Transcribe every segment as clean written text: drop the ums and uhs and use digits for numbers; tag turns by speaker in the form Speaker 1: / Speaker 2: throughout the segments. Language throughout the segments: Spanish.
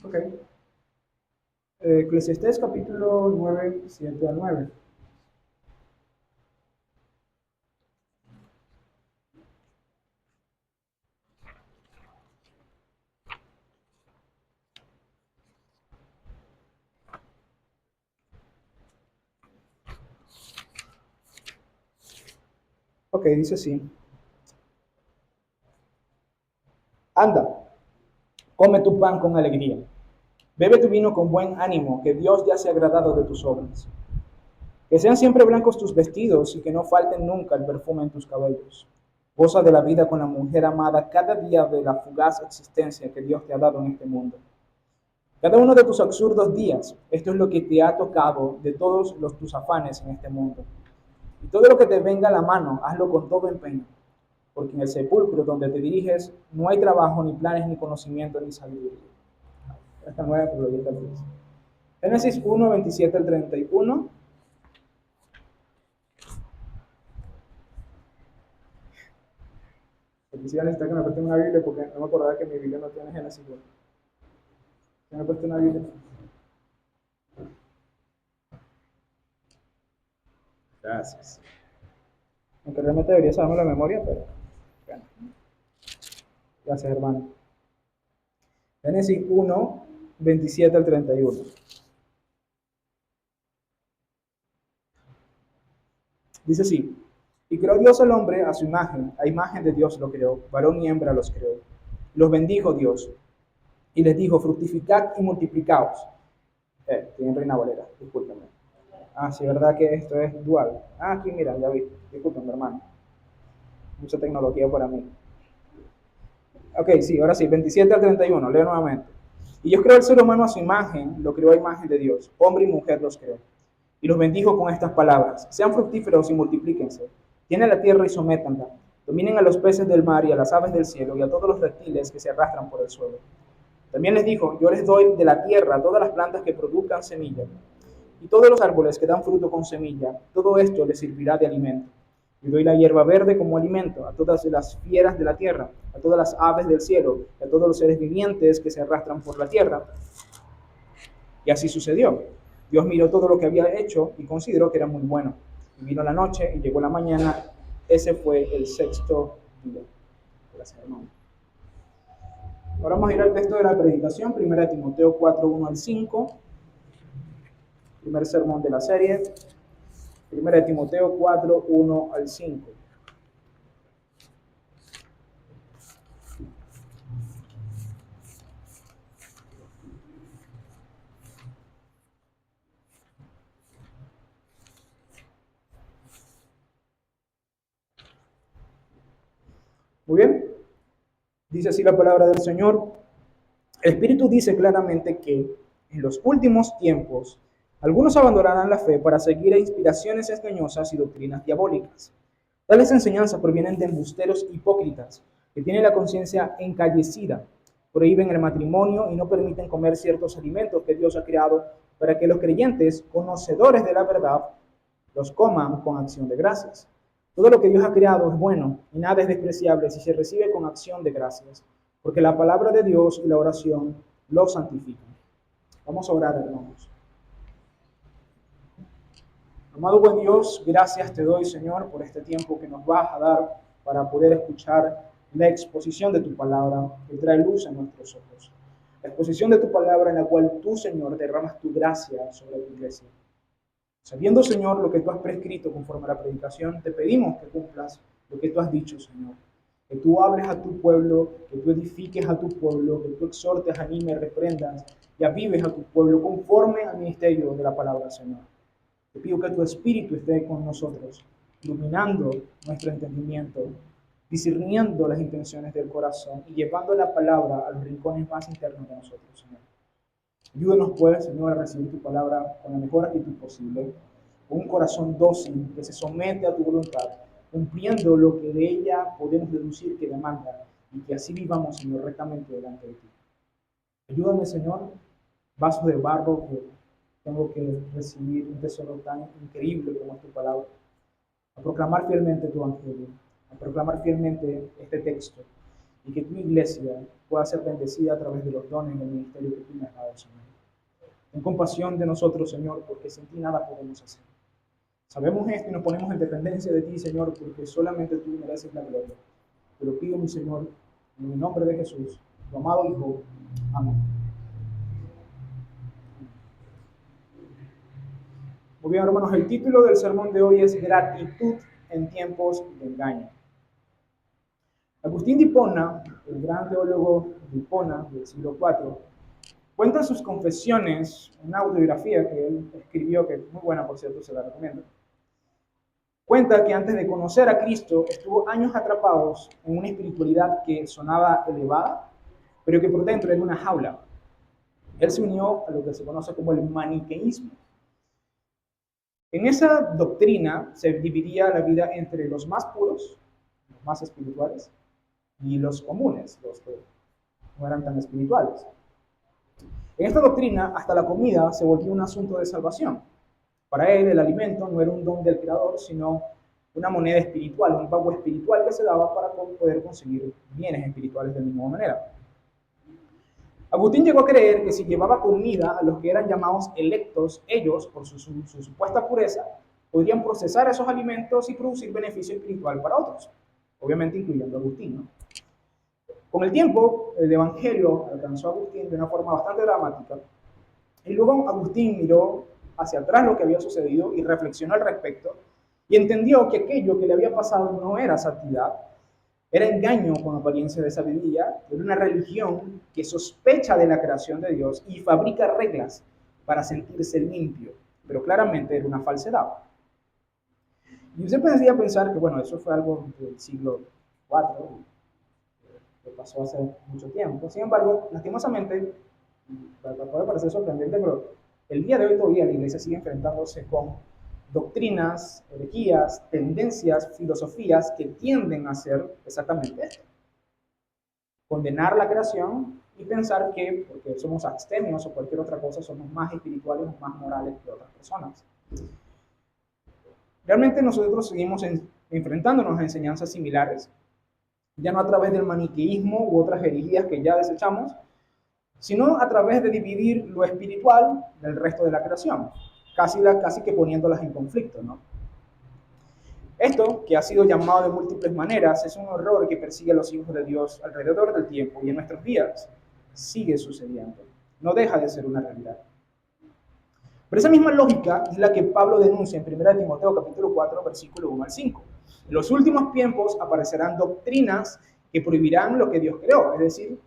Speaker 1: Ok. Eclesiastés capítulo 9, 7 al 9. Ok, dice así. Anda, come tu pan con alegría. Bebe tu vino con buen ánimo, que Dios ya se ha agradado de tus obras. Que sean siempre blancos tus vestidos y que no falten nunca el perfume en tus cabellos. Goza de la vida con la mujer amada cada día de la fugaz existencia que Dios te ha dado en este mundo. Cada uno de tus absurdos días, esto es lo que te ha tocado de todos tus afanes en este mundo. Y todo lo que te venga a la mano, hazlo con todo empeño, porque en el sepulcro donde te diriges no hay trabajo, ni planes, ni conocimiento, ni sabiduría. Esta nueva probabilidad es Génesis 1, 27 al 31. Quisiera necesitar que me preste una Biblia porque no me acordaba que mi Biblia no tiene Génesis 1. ¿Que me preste una Biblia? Gracias. Aunque realmente debería saberme la memoria, pero bueno. Gracias, hermano. Génesis 1, 27 al 31. Dice así: y creó Dios al hombre a su imagen, a imagen de Dios lo creó, varón y hembra los creó. Los bendijo Dios y les dijo: fructificad y multiplicaos. Estoy en Reina Valera, discúlpame. Ah, sí, verdad que esto es dual. Ah, aquí mira, ya vi. Discúlpame, hermano. Mucha tecnología para mí. Ok, sí, ahora sí, 27 al 31, leo nuevamente. Y Dios creó al ser humano a su imagen, lo creó a imagen de Dios, hombre y mujer los creó. Y los bendijo con estas palabras: sean fructíferos y multiplíquense, llenen la tierra y sométanla, dominen a los peces del mar y a las aves del cielo y a todos los reptiles que se arrastran por el suelo. También les dijo: yo les doy de la tierra todas las plantas que produzcan semilla, y todos los árboles que dan fruto con semilla, todo esto les servirá de alimento. Y doy la hierba verde como alimento a todas las fieras de la tierra, a todas las aves del cielo, y a todos los seres vivientes que se arrastran por la tierra. Y así sucedió. Dios miró todo lo que había hecho y consideró que era muy bueno. Y vino la noche y llegó la mañana. Ese fue el sexto día. Gracias, hermano. Ahora vamos a ir al texto de la predicación, 1 Timoteo 4, 1 al 5. Primer sermón de la serie. 1 Timoteo 4, 1 al 5. Muy bien. Dice así la palabra del Señor. El Espíritu dice claramente que en los últimos tiempos algunos abandonarán la fe para seguir a inspiraciones engañosas y doctrinas diabólicas. Tales enseñanzas provienen de embusteros hipócritas que tienen la conciencia encallecida, prohíben el matrimonio y no permiten comer ciertos alimentos que Dios ha creado para que los creyentes, conocedores de la verdad, los coman con acción de gracias. Todo lo que Dios ha creado es bueno y nada es despreciable si se recibe con acción de gracias, porque la palabra de Dios y la oración lo santifican. Vamos a orar, hermanos. Amado buen Dios, gracias te doy, Señor, por este tiempo que nos vas a dar para poder escuchar la exposición de tu palabra que trae luz a nuestros ojos. La exposición de tu palabra en la cual tú, Señor, derramas tu gracia sobre tu iglesia. Sabiendo, Señor, lo que tú has prescrito conforme a la predicación, te pedimos que cumplas lo que tú has dicho, Señor. Que tú hables a tu pueblo, que tú edifiques a tu pueblo, que tú exhortes, animes, reprendas y avives a tu pueblo conforme al ministerio de la palabra, Señor. Te pido que tu Espíritu esté con nosotros, iluminando nuestro entendimiento, discerniendo las intenciones del corazón y llevando la palabra a los rincones más internos de nosotros, Señor. Ayúdanos, pues, Señor, a recibir tu palabra con la mejor actitud posible, con un corazón dócil que se somete a tu voluntad, cumpliendo lo que de ella podemos deducir que demanda, y que así vivamos, Señor, rectamente delante de ti. Ayúdame, Señor, vaso de barro que tengo que recibir un tesoro tan increíble como es tu palabra, a proclamar fielmente tu evangelio, a proclamar fielmente este texto, y que tu iglesia pueda ser bendecida a través de los dones del ministerio que tú me has dado, Señor. Ten compasión de nosotros, Señor, porque sin ti nada podemos hacer. Sabemos esto y nos ponemos en dependencia de ti, Señor, porque solamente tú mereces la gloria. Te lo pido, mi Señor, en el nombre de Jesús, tu amado Hijo. Amén. Muy bien, hermanos, el título del sermón de hoy es Gratitud en tiempos de engaño. Agustín de Hipona, el gran teólogo de Hipona del siglo IV, cuenta en sus confesiones, una autobiografía que él escribió, que es muy buena, por cierto, se la recomiendo. Cuenta que antes de conocer a Cristo estuvo años atrapados en una espiritualidad que sonaba elevada, pero que por dentro era una jaula. Él se unió a lo que se conoce como el maniqueísmo. En esa doctrina se dividía la vida entre los más puros, los más espirituales, y los comunes, los que no eran tan espirituales. En esta doctrina, hasta la comida se volvió un asunto de salvación. Para él, el alimento no era un don del Creador, sino una moneda espiritual, un pago espiritual que se daba para poder conseguir bienes espirituales de la misma manera. Agustín llegó a creer que si llevaba comida a los que eran llamados electos, ellos, por su supuesta pureza, podrían procesar esos alimentos y producir beneficio espiritual para otros, obviamente incluyendo a Agustín, ¿no? Con el tiempo, el Evangelio alcanzó a Agustín de una forma bastante dramática, y luego Agustín miró hacia atrás lo que había sucedido y reflexionó al respecto, y entendió que aquello que le había pasado no era santidad, era engaño con apariencia de sabiduría, era una religión que sospecha de la creación de Dios y fabrica reglas para sentirse limpio, pero claramente era una falsedad. Y usted podría pensar que, bueno, eso fue algo del siglo IV, que pasó hace mucho tiempo. Sin embargo, lastimosamente, puede parecer sorprendente, pero el día de hoy todavía la iglesia sigue enfrentándose con doctrinas, herejías, tendencias, filosofías que tienden a hacer exactamente esto. Condenar la creación y pensar que porque somos abstemios o cualquier otra cosa somos más espirituales o más morales que otras personas. Realmente nosotros seguimos enfrentándonos a enseñanzas similares, ya no a través del maniqueísmo u otras herejías que ya desechamos, sino a través de dividir lo espiritual del resto de la creación, casi que poniéndolas en conflicto, ¿no? Esto, que ha sido llamado de múltiples maneras, es un horror que persigue a los hijos de Dios alrededor del tiempo y en nuestros días sigue sucediendo. No deja de ser una realidad. Pero esa misma lógica es la que Pablo denuncia en 1 Timoteo capítulo 4, versículo 1 al 5. En los últimos tiempos aparecerán doctrinas que prohibirán lo que Dios creó, es decir,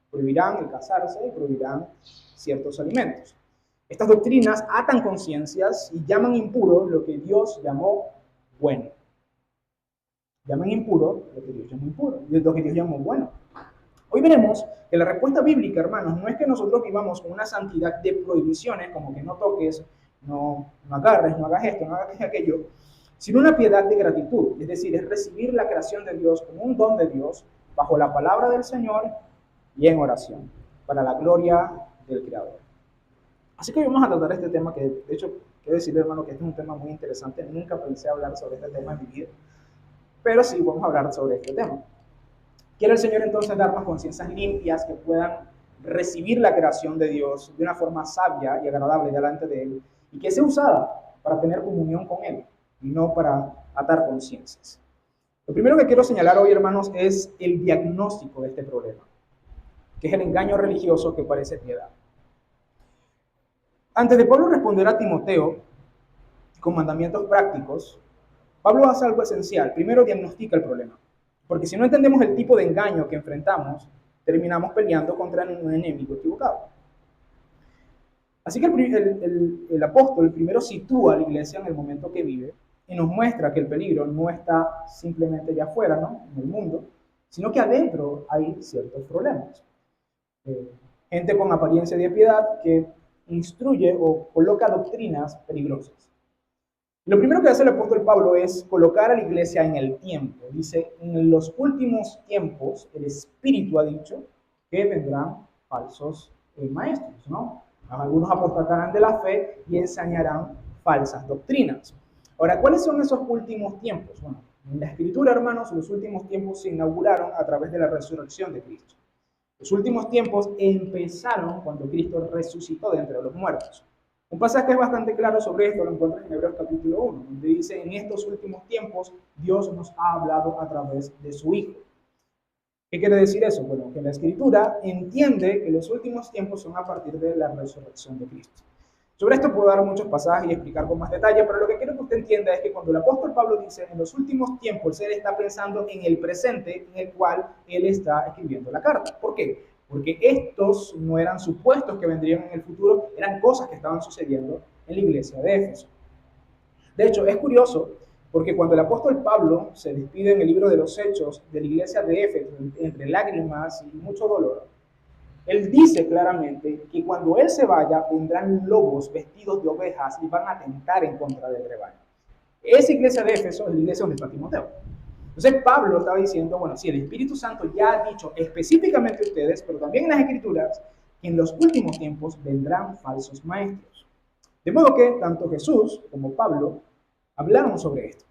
Speaker 1: prohibirán el casarse y prohibirán ciertos alimentos. Estas doctrinas atan conciencias y llaman impuro lo que Dios llamó bueno. Llaman impuro lo que Dios llamó impuro, lo que Dios llamó bueno. Hoy veremos que la respuesta bíblica, hermanos, no es que nosotros vivamos con una santidad de prohibiciones, como que no toques, no agarres, no hagas esto, no hagas aquello, sino una piedad de gratitud, es decir, es recibir la creación de Dios como un don de Dios, bajo la palabra del Señor y en oración, para la gloria del Creador. Así que hoy vamos a tratar este tema que, de hecho, quiero decirle, hermano, que este es un tema muy interesante. Nunca pensé hablar sobre este tema en mi vida, pero sí vamos a hablar sobre este tema. Quiere el Señor entonces darnos conciencias limpias que puedan recibir la creación de Dios de una forma sabia y agradable delante de Él, y que sea usada para tener comunión con Él, y no para atar conciencias. Lo primero que quiero señalar hoy, hermanos, es el diagnóstico de este problema, que es el engaño religioso que parece piedad. Antes de Pablo responder a Timoteo con mandamientos prácticos, Pablo hace algo esencial. Primero diagnostica el problema, porque si no entendemos el tipo de engaño que enfrentamos, terminamos peleando contra un enemigo equivocado. Así que el apóstol primero sitúa a la iglesia en el momento que vive y nos muestra que el peligro no está simplemente allá afuera, ¿no?, en el mundo, sino que adentro hay ciertos problemas. Gente con apariencia de piedad que instruye o coloca doctrinas peligrosas. Lo primero que hace el apóstol Pablo es colocar a la iglesia en el tiempo. Dice, en los últimos tiempos el Espíritu ha dicho que vendrán falsos maestros, ¿no? Algunos apostatarán de la fe y enseñarán falsas doctrinas. Ahora, ¿cuáles son esos últimos tiempos? Bueno, En la Escritura, hermanos, los últimos tiempos se inauguraron a través de la resurrección de Cristo. Los últimos tiempos empezaron cuando Cristo resucitó de entre los muertos. Un pasaje bastante claro sobre esto lo encuentras en Hebreos capítulo 1, donde dice, en estos últimos tiempos Dios nos ha hablado a través de su Hijo. ¿Qué quiere decir eso? Bueno, que la Escritura entiende que los últimos tiempos son a partir de la resurrección de Cristo. Sobre esto puedo dar muchos pasajes y explicar con más detalle, pero lo que quiero que usted entienda es que cuando el apóstol Pablo dice en los últimos tiempos, él está pensando en el presente en el cual él está escribiendo la carta. ¿Por qué? Porque estos no eran supuestos que vendrían en el futuro, eran cosas que estaban sucediendo en la iglesia de Éfeso. De hecho, es curioso porque cuando el apóstol Pablo se despide en el libro de los Hechos de la iglesia de Éfeso, entre lágrimas y mucho dolor, él dice claramente que cuando él se vaya, vendrán lobos vestidos de ovejas y van a atentar en contra del rebaño. Esa iglesia de Éfeso es la iglesia donde está Timoteo. Entonces Pablo estaba diciendo, bueno, sí, el Espíritu Santo ya ha dicho específicamente a ustedes, pero también en las Escrituras, que en los últimos tiempos vendrán falsos maestros. De modo que tanto Jesús como Pablo hablaron sobre esto,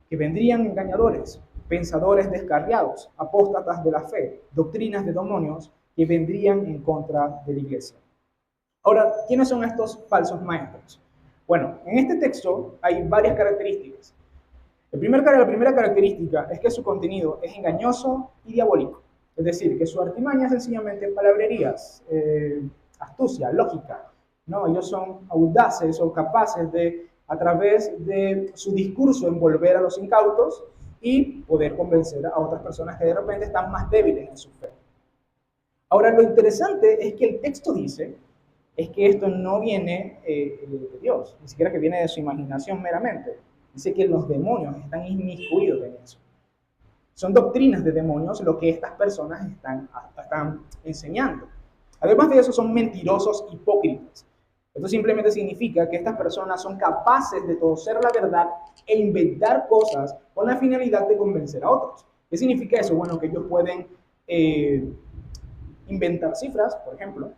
Speaker 1: que vendrían engañadores, pensadores descarriados, apóstatas de la fe, doctrinas de demonios, que vendrían en contra de la iglesia. Ahora, ¿quiénes son estos falsos maestros? Bueno, en este texto hay varias características. La primera característica es que su contenido es engañoso y diabólico. Es decir, que su artimaña es sencillamente palabrerías, astucia, lógica. ¿No? Ellos son audaces o capaces de, a través de su discurso, envolver a los incautos y poder convencer a otras personas que de repente están más débiles en su fe. Ahora, lo interesante es que el texto dice es que esto no viene de Dios, ni siquiera que viene de su imaginación meramente. Dice que los demonios están inmiscuidos en eso. Son doctrinas de demonios lo que estas personas están enseñando. Además de eso, son mentirosos hipócritas. Esto simplemente significa que estas personas son capaces de torcer la verdad e inventar cosas con la finalidad de convencer a otros. ¿Qué significa eso? Bueno, que ellos pueden inventar cifras, por ejemplo,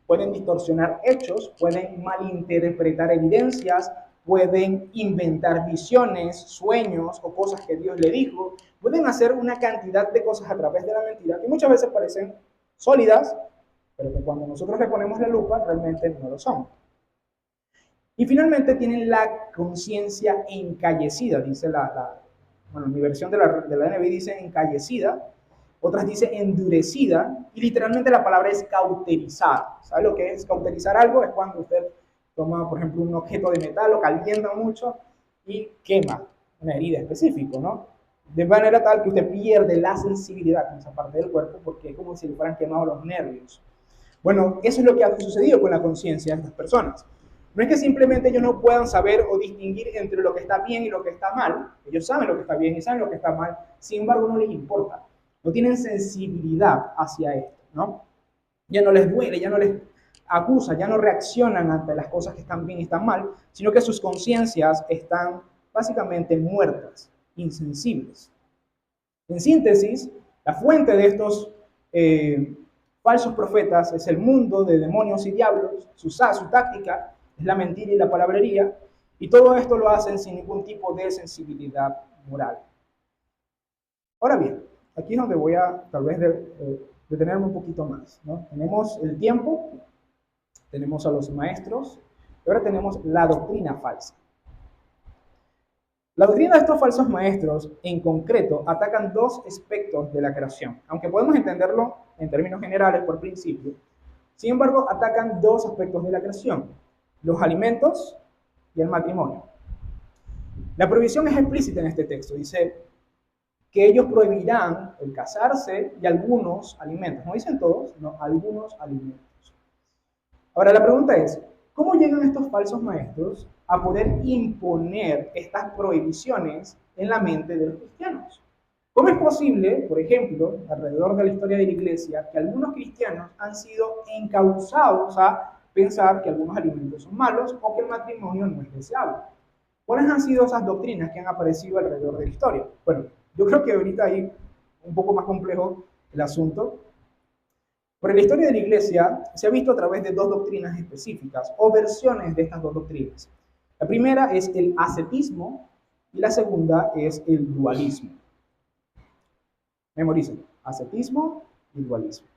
Speaker 1: pueden distorsionar hechos, pueden malinterpretar evidencias, pueden inventar visiones, sueños o cosas que Dios le dijo, pueden hacer una cantidad de cosas a través de la mentira que muchas veces parecen sólidas, pero que cuando nosotros le ponemos la lupa realmente no lo son. Y finalmente tienen la conciencia encallecida, dice bueno, mi versión de la NB dice encallecida, otras dicen endurecida, y literalmente la palabra es cauterizar. ¿Sabe lo que es cauterizar algo? Es cuando usted toma, por ejemplo, un objeto de metal, lo calienta mucho y quema una herida específica, ¿no? De manera tal que usted pierde la sensibilidad en esa parte del cuerpo porque es como si le fueran quemados los nervios. Bueno, eso es lo que ha sucedido con la conciencia de estas personas. No es que simplemente ellos no puedan saber o distinguir entre lo que está bien y lo que está mal. Ellos saben lo que está bien y saben lo que está mal. Sin embargo, no les importa. No tienen sensibilidad hacia esto, ¿no? Ya no les duele, ya no les acusa, ya no reaccionan ante las cosas que están bien y están mal, sino que sus conciencias están básicamente muertas, insensibles. En síntesis, la fuente de estos falsos profetas es el mundo de demonios y diablos, su táctica es la mentira y la palabrería, y todo esto lo hacen sin ningún tipo de sensibilidad moral. Ahora bien, aquí es donde voy a tal vez detenerme un poquito más, ¿no? Tenemos el tiempo, tenemos a los maestros, y ahora tenemos la doctrina falsa. La doctrina de estos falsos maestros, en concreto, atacan dos aspectos de la creación, aunque podemos entenderlo en términos generales por principio. Sin embargo, atacan dos aspectos de la creación, los alimentos y el matrimonio. La prohibición es explícita en este texto, dice que ellos prohibirán el casarse y algunos alimentos. No dicen todos, sino algunos alimentos. Ahora la pregunta es, ¿cómo llegan estos falsos maestros a poder imponer estas prohibiciones en la mente de los cristianos? ¿Cómo es posible, por ejemplo, alrededor de la historia de la iglesia, que algunos cristianos han sido encausados a pensar que algunos alimentos son malos o que el matrimonio no es deseable? ¿Cuáles han sido esas doctrinas que han aparecido alrededor de la historia? Bueno, yo creo que ahorita hay un poco más complejo el asunto. Pero en la historia de la iglesia se ha visto a través de dos doctrinas específicas o versiones de estas dos doctrinas. La primera es el ascetismo Y la segunda es el dualismo. Memoricen, ascetismo y dualismo.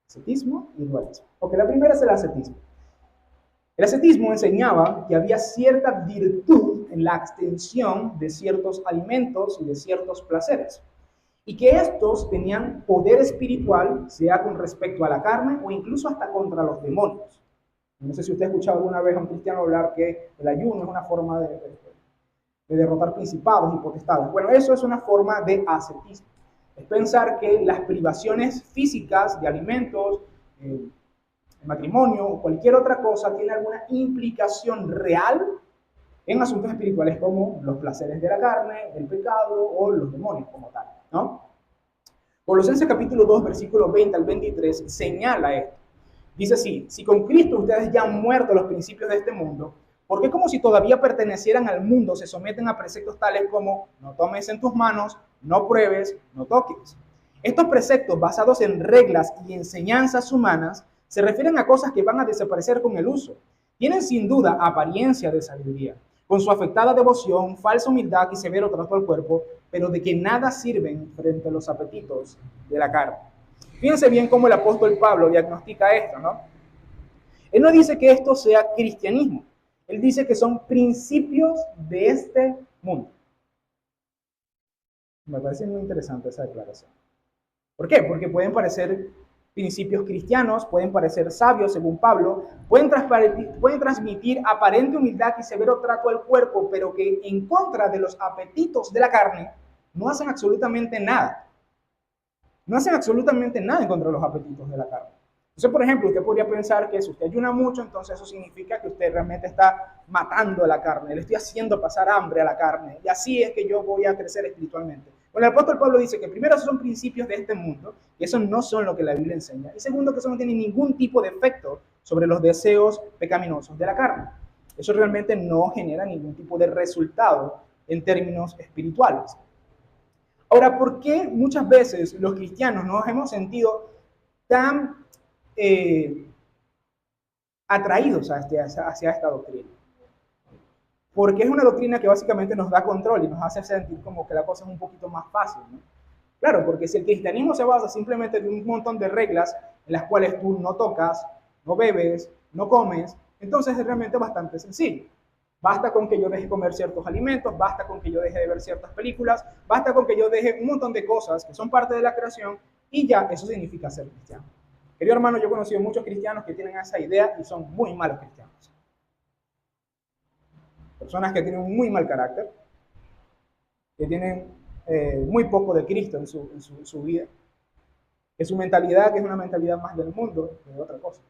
Speaker 1: Ascetismo y dualismo. Ok, la primera es el ascetismo. El ascetismo enseñaba que había cierta virtud en la abstención de ciertos alimentos y de ciertos placeres, y que estos tenían poder espiritual, sea con respecto a la carne o incluso hasta contra los demonios. No sé si usted ha escuchado alguna vez a un cristiano hablar que el ayuno es una forma de derrotar principados y potestades. Bueno, eso es una forma de ascetismo. Es pensar que las privaciones físicas de alimentos, el matrimonio o cualquier otra cosa tiene alguna implicación real en asuntos espirituales como los placeres de la carne, el pecado o los demonios como tal, ¿no? Colosenses capítulo 2, versículo 20 al 23 señala esto. Dice así: si con Cristo ustedes ya han muerto a los principios de este mundo, ¿por qué como si todavía pertenecieran al mundo se someten a preceptos tales como no tomes en tus manos, no pruebes, no toques? Estos preceptos basados en reglas y enseñanzas humanas se refieren a cosas que van a desaparecer con el uso. Tienen sin duda apariencia de sabiduría, con su afectada devoción, falsa humildad y severo trato al cuerpo, pero de que nada sirven frente a los apetitos de la carne. Fíjense bien cómo el apóstol Pablo diagnostica esto, ¿no? Él no dice que esto sea cristianismo, él dice que son principios de este mundo. Me parece muy interesante esa declaración. ¿Por qué? Porque pueden parecer principios cristianos, pueden parecer sabios según Pablo, pueden transmitir aparente humildad y severo trato al cuerpo, pero que en contra de los apetitos de la carne no hacen absolutamente nada. No hacen absolutamente nada en contra de los apetitos de la carne. Entonces, por ejemplo, usted podría pensar que si usted ayuna mucho, entonces eso significa que usted realmente está matando a la carne, le estoy haciendo pasar hambre a la carne, y así es que yo voy a crecer espiritualmente. Bueno, el apóstol Pablo dice que primero esos son principios de este mundo, y esos no son lo que la Biblia enseña, y segundo que eso no tiene ningún tipo de efecto sobre los deseos pecaminosos de la carne. Eso realmente no genera ningún tipo de resultado en términos espirituales. Ahora, ¿por qué muchas veces los cristianos nos hemos sentido tan atraídos hacia esta doctrina? Porque es una doctrina que básicamente nos da control y nos hace sentir como que la cosa es un poquito más fácil, ¿no? Claro, porque si el cristianismo se basa simplemente en un montón de reglas en las cuales tú no tocas, no bebes, no comes, entonces es realmente bastante sencillo. Basta con que yo deje comer ciertos alimentos, basta con que yo deje de ver ciertas películas, basta con que yo deje un montón de cosas que son parte de la creación y ya eso significa ser cristiano. Querido hermano, yo he conocido muchos cristianos que tienen esa idea y son muy malos cristianos. Personas que tienen un muy mal carácter, que tienen muy poco de Cristo en su vida, que su mentalidad que es una mentalidad más del mundo que de otra cosa.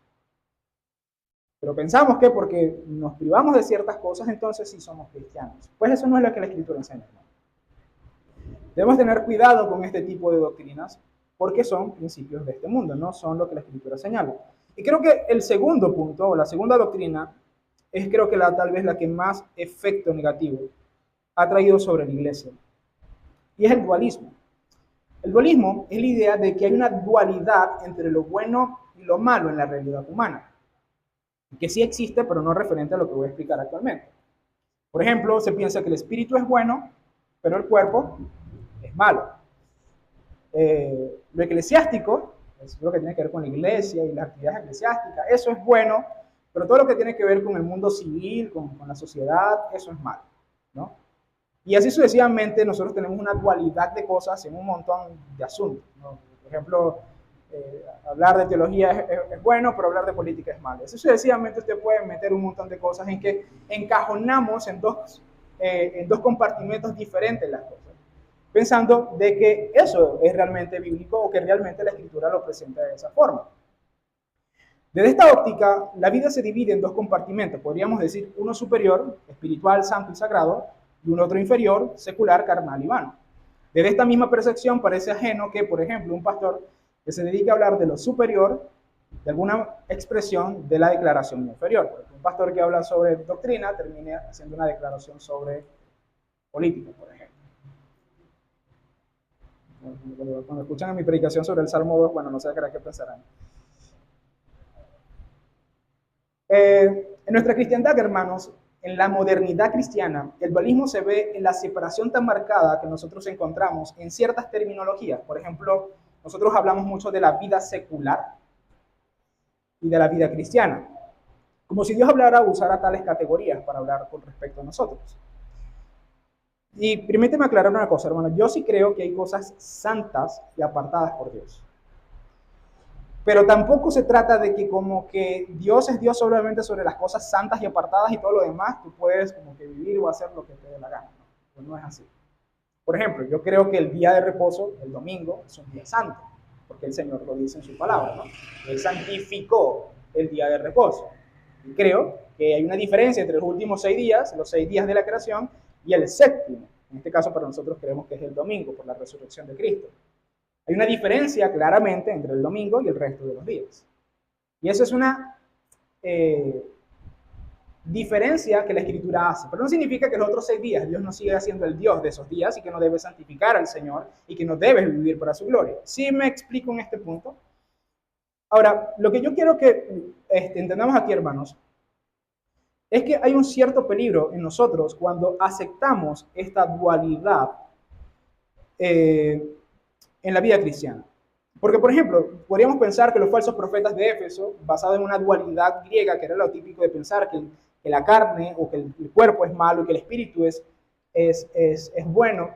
Speaker 1: Pero pensamos que porque nos privamos de ciertas cosas, entonces sí somos cristianos. Pues eso no es lo que la Escritura enseña, ¿no? Debemos tener cuidado con este tipo de doctrinas porque son principios de este mundo, no son lo que la Escritura señala. Y creo que el segundo punto, o la segunda doctrina, es creo que tal vez la que más efecto negativo ha traído sobre la iglesia. Y es el dualismo. El dualismo es la idea de que hay una dualidad entre lo bueno y lo malo en la realidad humana. Que sí existe, pero no referente a lo que voy a explicar actualmente. Por ejemplo, se piensa que el espíritu es bueno, pero el cuerpo es malo. Lo eclesiástico, es lo que tiene que ver con la iglesia y las actividades eclesiásticas, eso es bueno, pero todo lo que tiene que ver con el mundo civil, con la sociedad, eso es malo, ¿no? Y así sucesivamente nosotros tenemos una dualidad de cosas en un montón de asuntos, ¿no? Por ejemplo, hablar de teología es bueno, pero hablar de política es malo. Así sucesivamente usted puede meter un montón de cosas en que encajonamos en dos compartimentos diferentes las cosas, pensando de que eso es realmente bíblico o que realmente la Escritura lo presenta de esa forma. Desde esta óptica, la vida se divide en dos compartimentos, podríamos decir uno superior, espiritual, santo y sagrado, y un otro inferior, secular, carnal y vano. Desde esta misma percepción parece ajeno que, por ejemplo, un pastor que se dedique a hablar de lo superior, de alguna expresión de la declaración inferior. Porque un pastor que habla sobre doctrina termine haciendo una declaración sobre política, por ejemplo. Cuando escuchan mi predicación sobre el Salmo 2, bueno, no sé qué pensarán. En nuestra cristiandad, hermanos, en la modernidad cristiana, el dualismo se ve en la separación tan marcada que nosotros encontramos en ciertas terminologías. Por ejemplo, nosotros hablamos mucho de la vida secular y de la vida cristiana, como si Dios hablara o usara tales categorías para hablar con respecto a nosotros. Y permíteme aclarar una cosa, hermano. Yo sí creo que hay cosas santas y apartadas por Dios. Pero tampoco se trata de que como que Dios es Dios solamente sobre las cosas santas y apartadas y todo lo demás, tú puedes como que vivir o hacer lo que te dé la gana. ¿No? Pues no es así. Por ejemplo, yo creo que el día de reposo, el domingo, es un día santo, porque el Señor lo dice en su palabra, ¿no? Él santificó el día de reposo. Y creo que hay una diferencia entre los últimos 6 días, los 6 días de la creación, y el séptimo. En este caso, para nosotros creemos que es el domingo, por la resurrección de Cristo. Hay una diferencia claramente entre el domingo y el resto de los días. Y eso es una diferencia que la Escritura hace. Pero no significa que los otros 6 días Dios no siga siendo el Dios de esos días y que no debe santificar al Señor y que no debe vivir para su gloria. ¿Sí me explico en este punto? Ahora, lo que yo quiero que entendamos aquí, hermanos, es que hay un cierto peligro en nosotros cuando aceptamos esta dualidad en la vida cristiana. Porque, por ejemplo, podríamos pensar que los falsos profetas de Éfeso, basados en una dualidad griega, que era lo típico de pensar que la carne o que el cuerpo es malo y que el espíritu es bueno.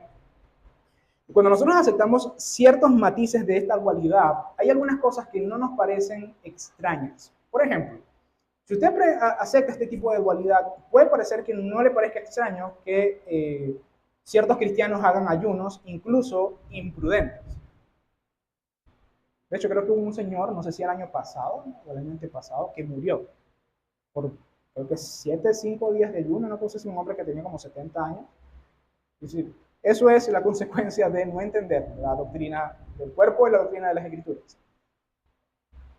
Speaker 1: Cuando nosotros aceptamos ciertos matices de esta dualidad, hay algunas cosas que no nos parecen extrañas. Por ejemplo, si usted acepta este tipo de dualidad, puede parecer que no le parezca extraño que ciertos cristianos hagan ayunos, incluso imprudentes. De hecho, creo que hubo un señor, no sé si el año pasado o el año antepasado, que murió por, creo que 5 días de ayuno, no sé si un hombre que tenía como 70 años. Es decir, eso es la consecuencia de no entender la doctrina del cuerpo y la doctrina de las escrituras.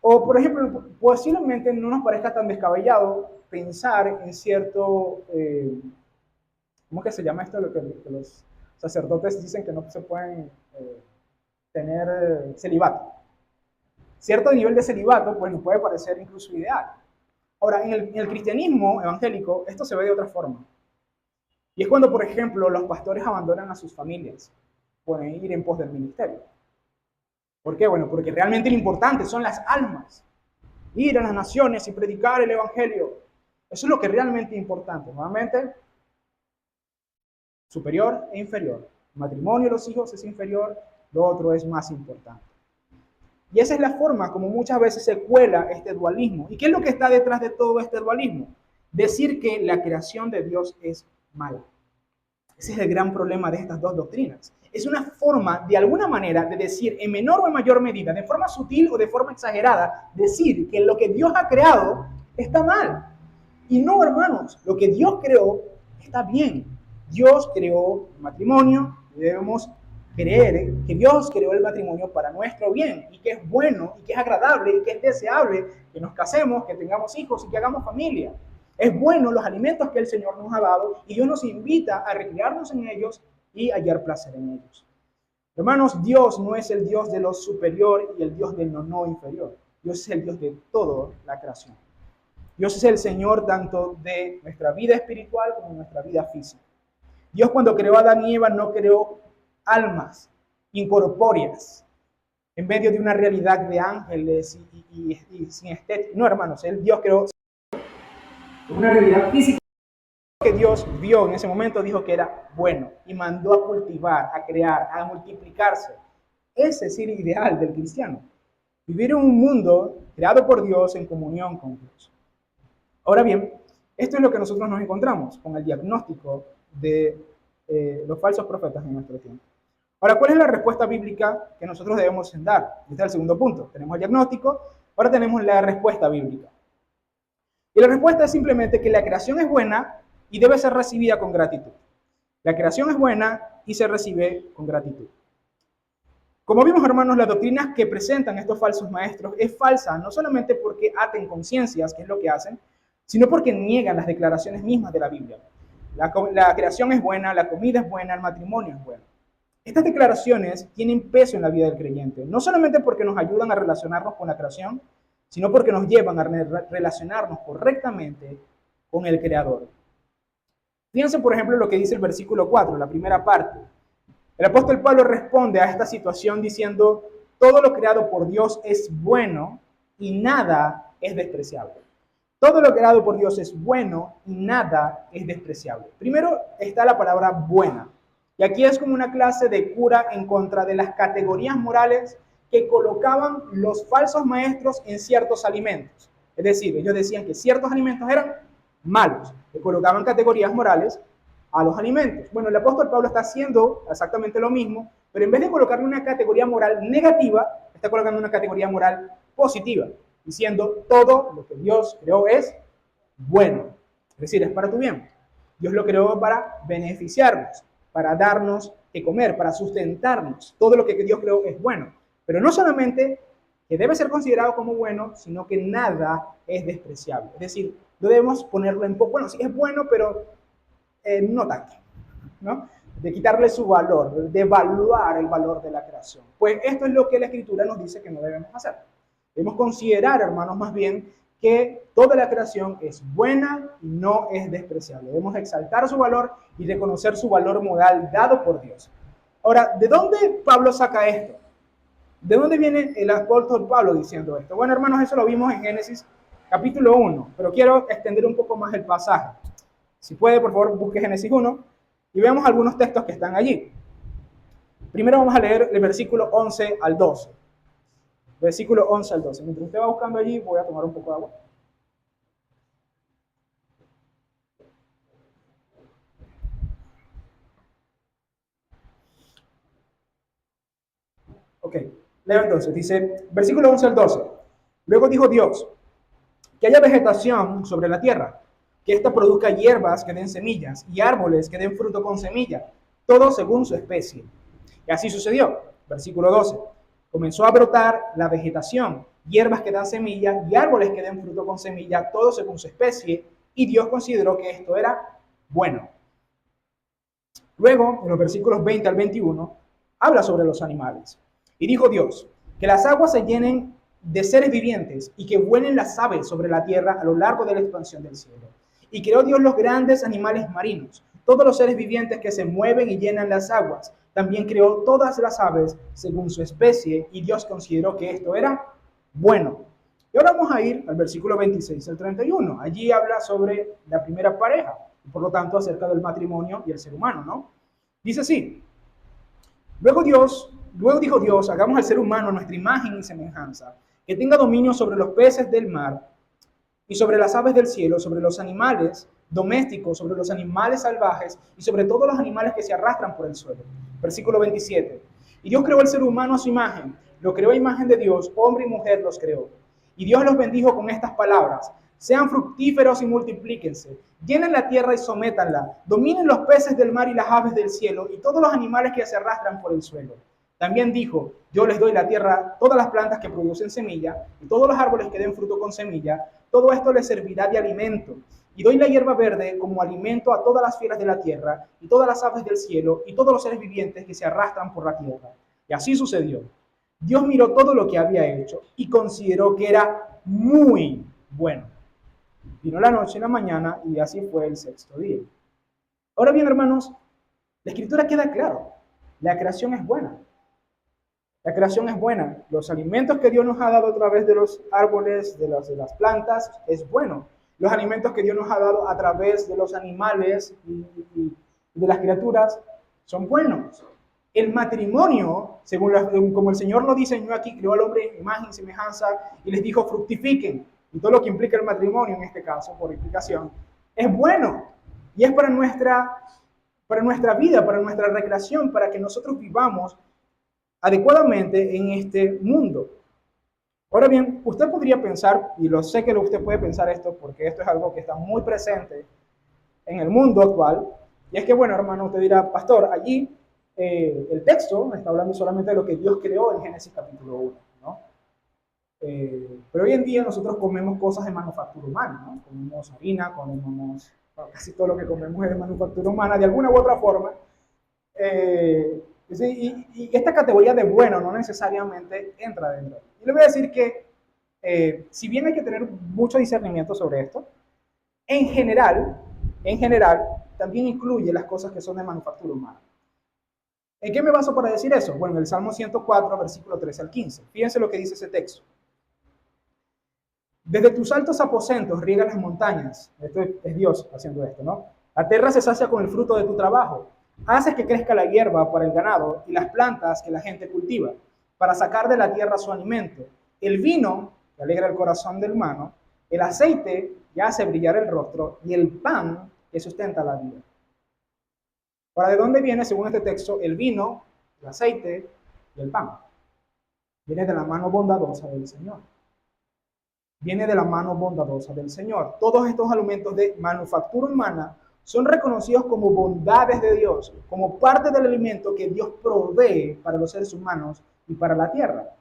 Speaker 1: O, por ejemplo, posiblemente no nos parezca tan descabellado pensar en cierto, ¿cómo que se llama esto? Lo que los sacerdotes dicen que no se pueden tener celibato. Cierto nivel de celibato, pues nos puede parecer incluso ideal. Ahora, en el cristianismo evangélico, esto se ve de otra forma. Y es cuando, por ejemplo, los pastores abandonan a sus familias, pueden ir en pos del ministerio. ¿Por qué? Bueno, porque realmente lo importante son las almas. Ir a las naciones y predicar el evangelio. Eso es lo que realmente es importante. Nuevamente, superior e inferior. El matrimonio de los hijos es inferior, lo otro es más importante. Y esa es la forma como muchas veces se cuela este dualismo. ¿Y qué es lo que está detrás de todo este dualismo? Decir que la creación de Dios es mala. Ese es el gran problema de estas dos doctrinas. Es una forma, de alguna manera, de decir en menor o en mayor medida, de forma sutil o de forma exagerada, decir que lo que Dios ha creado está mal. Y no, hermanos, lo que Dios creó está bien. Dios creó el matrimonio y debemos creer que Dios creó el matrimonio para nuestro bien y que es bueno y que es agradable y que es deseable que nos casemos, que tengamos hijos y que hagamos familia. Es bueno los alimentos que el Señor nos ha dado y Dios nos invita a recrearnos en ellos y hallar placer en ellos. Hermanos, Dios no es el Dios de lo superior y el Dios de lo no inferior. Dios es el Dios de toda la creación. Dios es el Señor tanto de nuestra vida espiritual como de nuestra vida física. Dios cuando creó a Adán y Eva no creó almas incorpóreas en medio de una realidad de ángeles y sin estética. No, hermanos, Dios creó una realidad física que Dios vio en ese momento, dijo que era bueno y mandó a cultivar, a crear, a multiplicarse. Ese es el ideal del cristiano. Vivir en un mundo creado por Dios en comunión con Dios. Ahora bien, esto es lo que nosotros nos encontramos con el diagnóstico de los falsos profetas en nuestro tiempo. Ahora, ¿cuál es la respuesta bíblica que nosotros debemos dar? Este es el segundo punto. Tenemos el diagnóstico, ahora tenemos la respuesta bíblica. Y la respuesta es simplemente que la creación es buena y debe ser recibida con gratitud. La creación es buena y se recibe con gratitud. Como vimos, hermanos, las doctrinas que presentan estos falsos maestros es falsa, no solamente porque aten conciencias, que es lo que hacen, sino porque niegan las declaraciones mismas de la Biblia. La creación es buena, la comida es buena, el matrimonio es bueno. Estas declaraciones tienen peso en la vida del creyente, no solamente porque nos ayudan a relacionarnos con la creación, sino porque nos llevan a relacionarnos correctamente con el Creador. Fíjense, por ejemplo, lo que dice el versículo 4, la primera parte. El apóstol Pablo responde a esta situación diciendo, todo lo creado por Dios es bueno y nada es despreciable. Todo lo creado por Dios es bueno y nada es despreciable. Primero está la palabra buena. Y aquí es como una clase de cura en contra de las categorías morales que colocaban los falsos maestros en ciertos alimentos. Es decir, ellos decían que ciertos alimentos eran malos, que colocaban categorías morales a los alimentos. Bueno, el apóstol Pablo está haciendo exactamente lo mismo, pero en vez de colocarle una categoría moral negativa, está colocando una categoría moral positiva, diciendo todo lo que Dios creó es bueno, es decir, es para tu bien. Dios lo creó para beneficiarnos, para darnos que comer, para sustentarnos. Todo lo que Dios creó es bueno, pero no solamente que debe ser considerado como bueno, sino que nada es despreciable. Es decir, no debemos ponerlo en poco, bueno, sí es bueno, pero no tanto, ¿no? De quitarle su valor, de evaluar el valor de la creación. Pues esto es lo que la Escritura nos dice que no debemos hacer. Debemos considerar, hermanos, más bien que toda la creación es buena y no es despreciable. Debemos exaltar su valor y reconocer su valor moral dado por Dios. Ahora, ¿de dónde Pablo saca esto? ¿De dónde viene el apóstol Pablo diciendo esto? Bueno, hermanos, eso lo vimos en Génesis capítulo 1, pero quiero extender un poco más el pasaje. Si puede, por favor, busque Génesis 1 y veamos algunos textos que están allí. Primero vamos a leer el versículo 11 al 12. Versículo 11 al 12. Mientras usted va buscando allí, voy a tomar un poco de agua. Ok, leo entonces. Dice, versículo 11 al 12. Luego dijo Dios, que haya vegetación sobre la tierra, que ésta produzca hierbas que den semillas y árboles que den fruto con semilla, todo según su especie. Y así sucedió. Versículo 12. Comenzó a brotar la vegetación, hierbas que dan semilla y árboles que den fruto con semilla, todo según su especie, y Dios consideró que esto era bueno. Luego, en los versículos 20 al 21, habla sobre los animales. Y dijo Dios, que las aguas se llenen de seres vivientes y que vuelen las aves sobre la tierra a lo largo de la expansión del cielo. Y creó Dios los grandes animales marinos, todos los seres vivientes que se mueven y llenan las aguas. También creó todas las aves según su especie, y Dios consideró que esto era bueno. Y ahora vamos a ir al versículo 26 al 31. Allí habla sobre la primera pareja, y por lo tanto acerca del matrimonio y el ser humano, ¿no? Dice así, luego dijo Dios, hagamos al ser humano a nuestra imagen y semejanza, que tenga dominio sobre los peces del mar y sobre las aves del cielo, sobre los animales domésticos, sobre los animales salvajes y sobre todos los animales que se arrastran por el suelo. Versículo 27. Y Dios creó al ser humano a su imagen, lo creó a imagen de Dios, hombre y mujer los creó. Y Dios los bendijo con estas palabras, sean fructíferos y multiplíquense, llenen la tierra y sométanla, dominen los peces del mar y las aves del cielo y todos los animales que se arrastran por el suelo. También dijo, yo les doy la tierra, todas las plantas que producen semilla y todos los árboles que den fruto con semilla, todo esto les servirá de alimento. Y doy la hierba verde como alimento a todas las fieras de la tierra y todas las aves del cielo y todos los seres vivientes que se arrastran por la tierra. Y así sucedió. Dios miró todo lo que había hecho y consideró que era muy bueno. Vino la noche y la mañana y así fue el sexto día. Ahora bien, hermanos, la escritura queda claro. La creación es buena. La creación es buena. Los alimentos que Dios nos ha dado a través de los árboles, de las plantas, es bueno. Los alimentos que Dios nos ha dado a través de los animales y de las criaturas son buenos. El matrimonio, como el Señor lo diseñó aquí, creó al hombre en imagen y semejanza y les dijo fructifiquen. Y todo lo que implica el matrimonio, en este caso, por implicación, es bueno. Y es para nuestra vida, para nuestra recreación, para que nosotros vivamos adecuadamente en este mundo. Ahora bien, usted podría pensar, y lo sé que usted puede pensar esto, porque esto es algo que está muy presente en el mundo actual, y es que, bueno, hermano, usted dirá, pastor, allí el texto está hablando solamente de lo que Dios creó en Génesis capítulo 1, ¿no? Pero hoy en día nosotros comemos cosas de manufactura humana, ¿no? Comemos harina, bueno, casi todo lo que comemos es de manufactura humana, de alguna u otra forma. Y esta categoría de bueno no necesariamente entra dentro. Y le voy a decir que, si bien hay que tener mucho discernimiento sobre esto, en general, también incluye las cosas que son de manufactura humana. ¿En qué me baso para decir eso? Bueno, en el Salmo 104, versículo 13 al 15. Fíjense lo que dice ese texto. Desde tus altos aposentos riega las montañas. Esto es Dios haciendo esto, ¿no? La tierra se sacia con el fruto de tu trabajo. Haces que crezca la hierba para el ganado y las plantas que la gente cultiva, para sacar de la tierra su alimento. El vino, que alegra el corazón del humano, el aceite, que hace brillar el rostro, y el pan, que sustenta la vida. Ahora, ¿de dónde viene, según este texto, el vino, el aceite y el pan? Viene de la mano bondadosa del Señor. Viene de la mano bondadosa del Señor. Todos estos alimentos de manufactura humana son reconocidos como bondades de Dios, como parte del alimento que Dios provee para los seres humanos y para la tierra.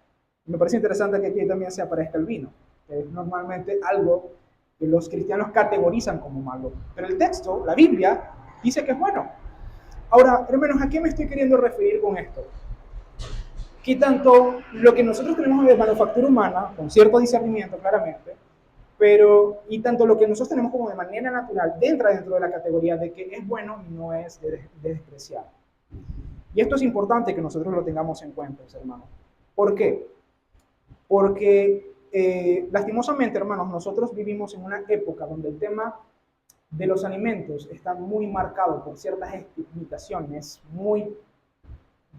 Speaker 1: Me parece interesante que aquí también se aparezca el vino, que es normalmente algo que los cristianos categorizan como malo. Pero el texto, la Biblia, dice que es bueno. Ahora, hermanos, ¿a qué me estoy queriendo referir con esto? Que tanto lo que nosotros tenemos de manufactura humana, con cierto discernimiento claramente, y tanto lo que nosotros tenemos como de manera natural, entra dentro de la categoría de que es bueno y no es de despreciar. Y esto es importante que nosotros lo tengamos en cuenta, hermanos. ¿Por qué? Porque lastimosamente, hermanos, nosotros vivimos en una época donde el tema de los alimentos está muy marcado por ciertas limitaciones muy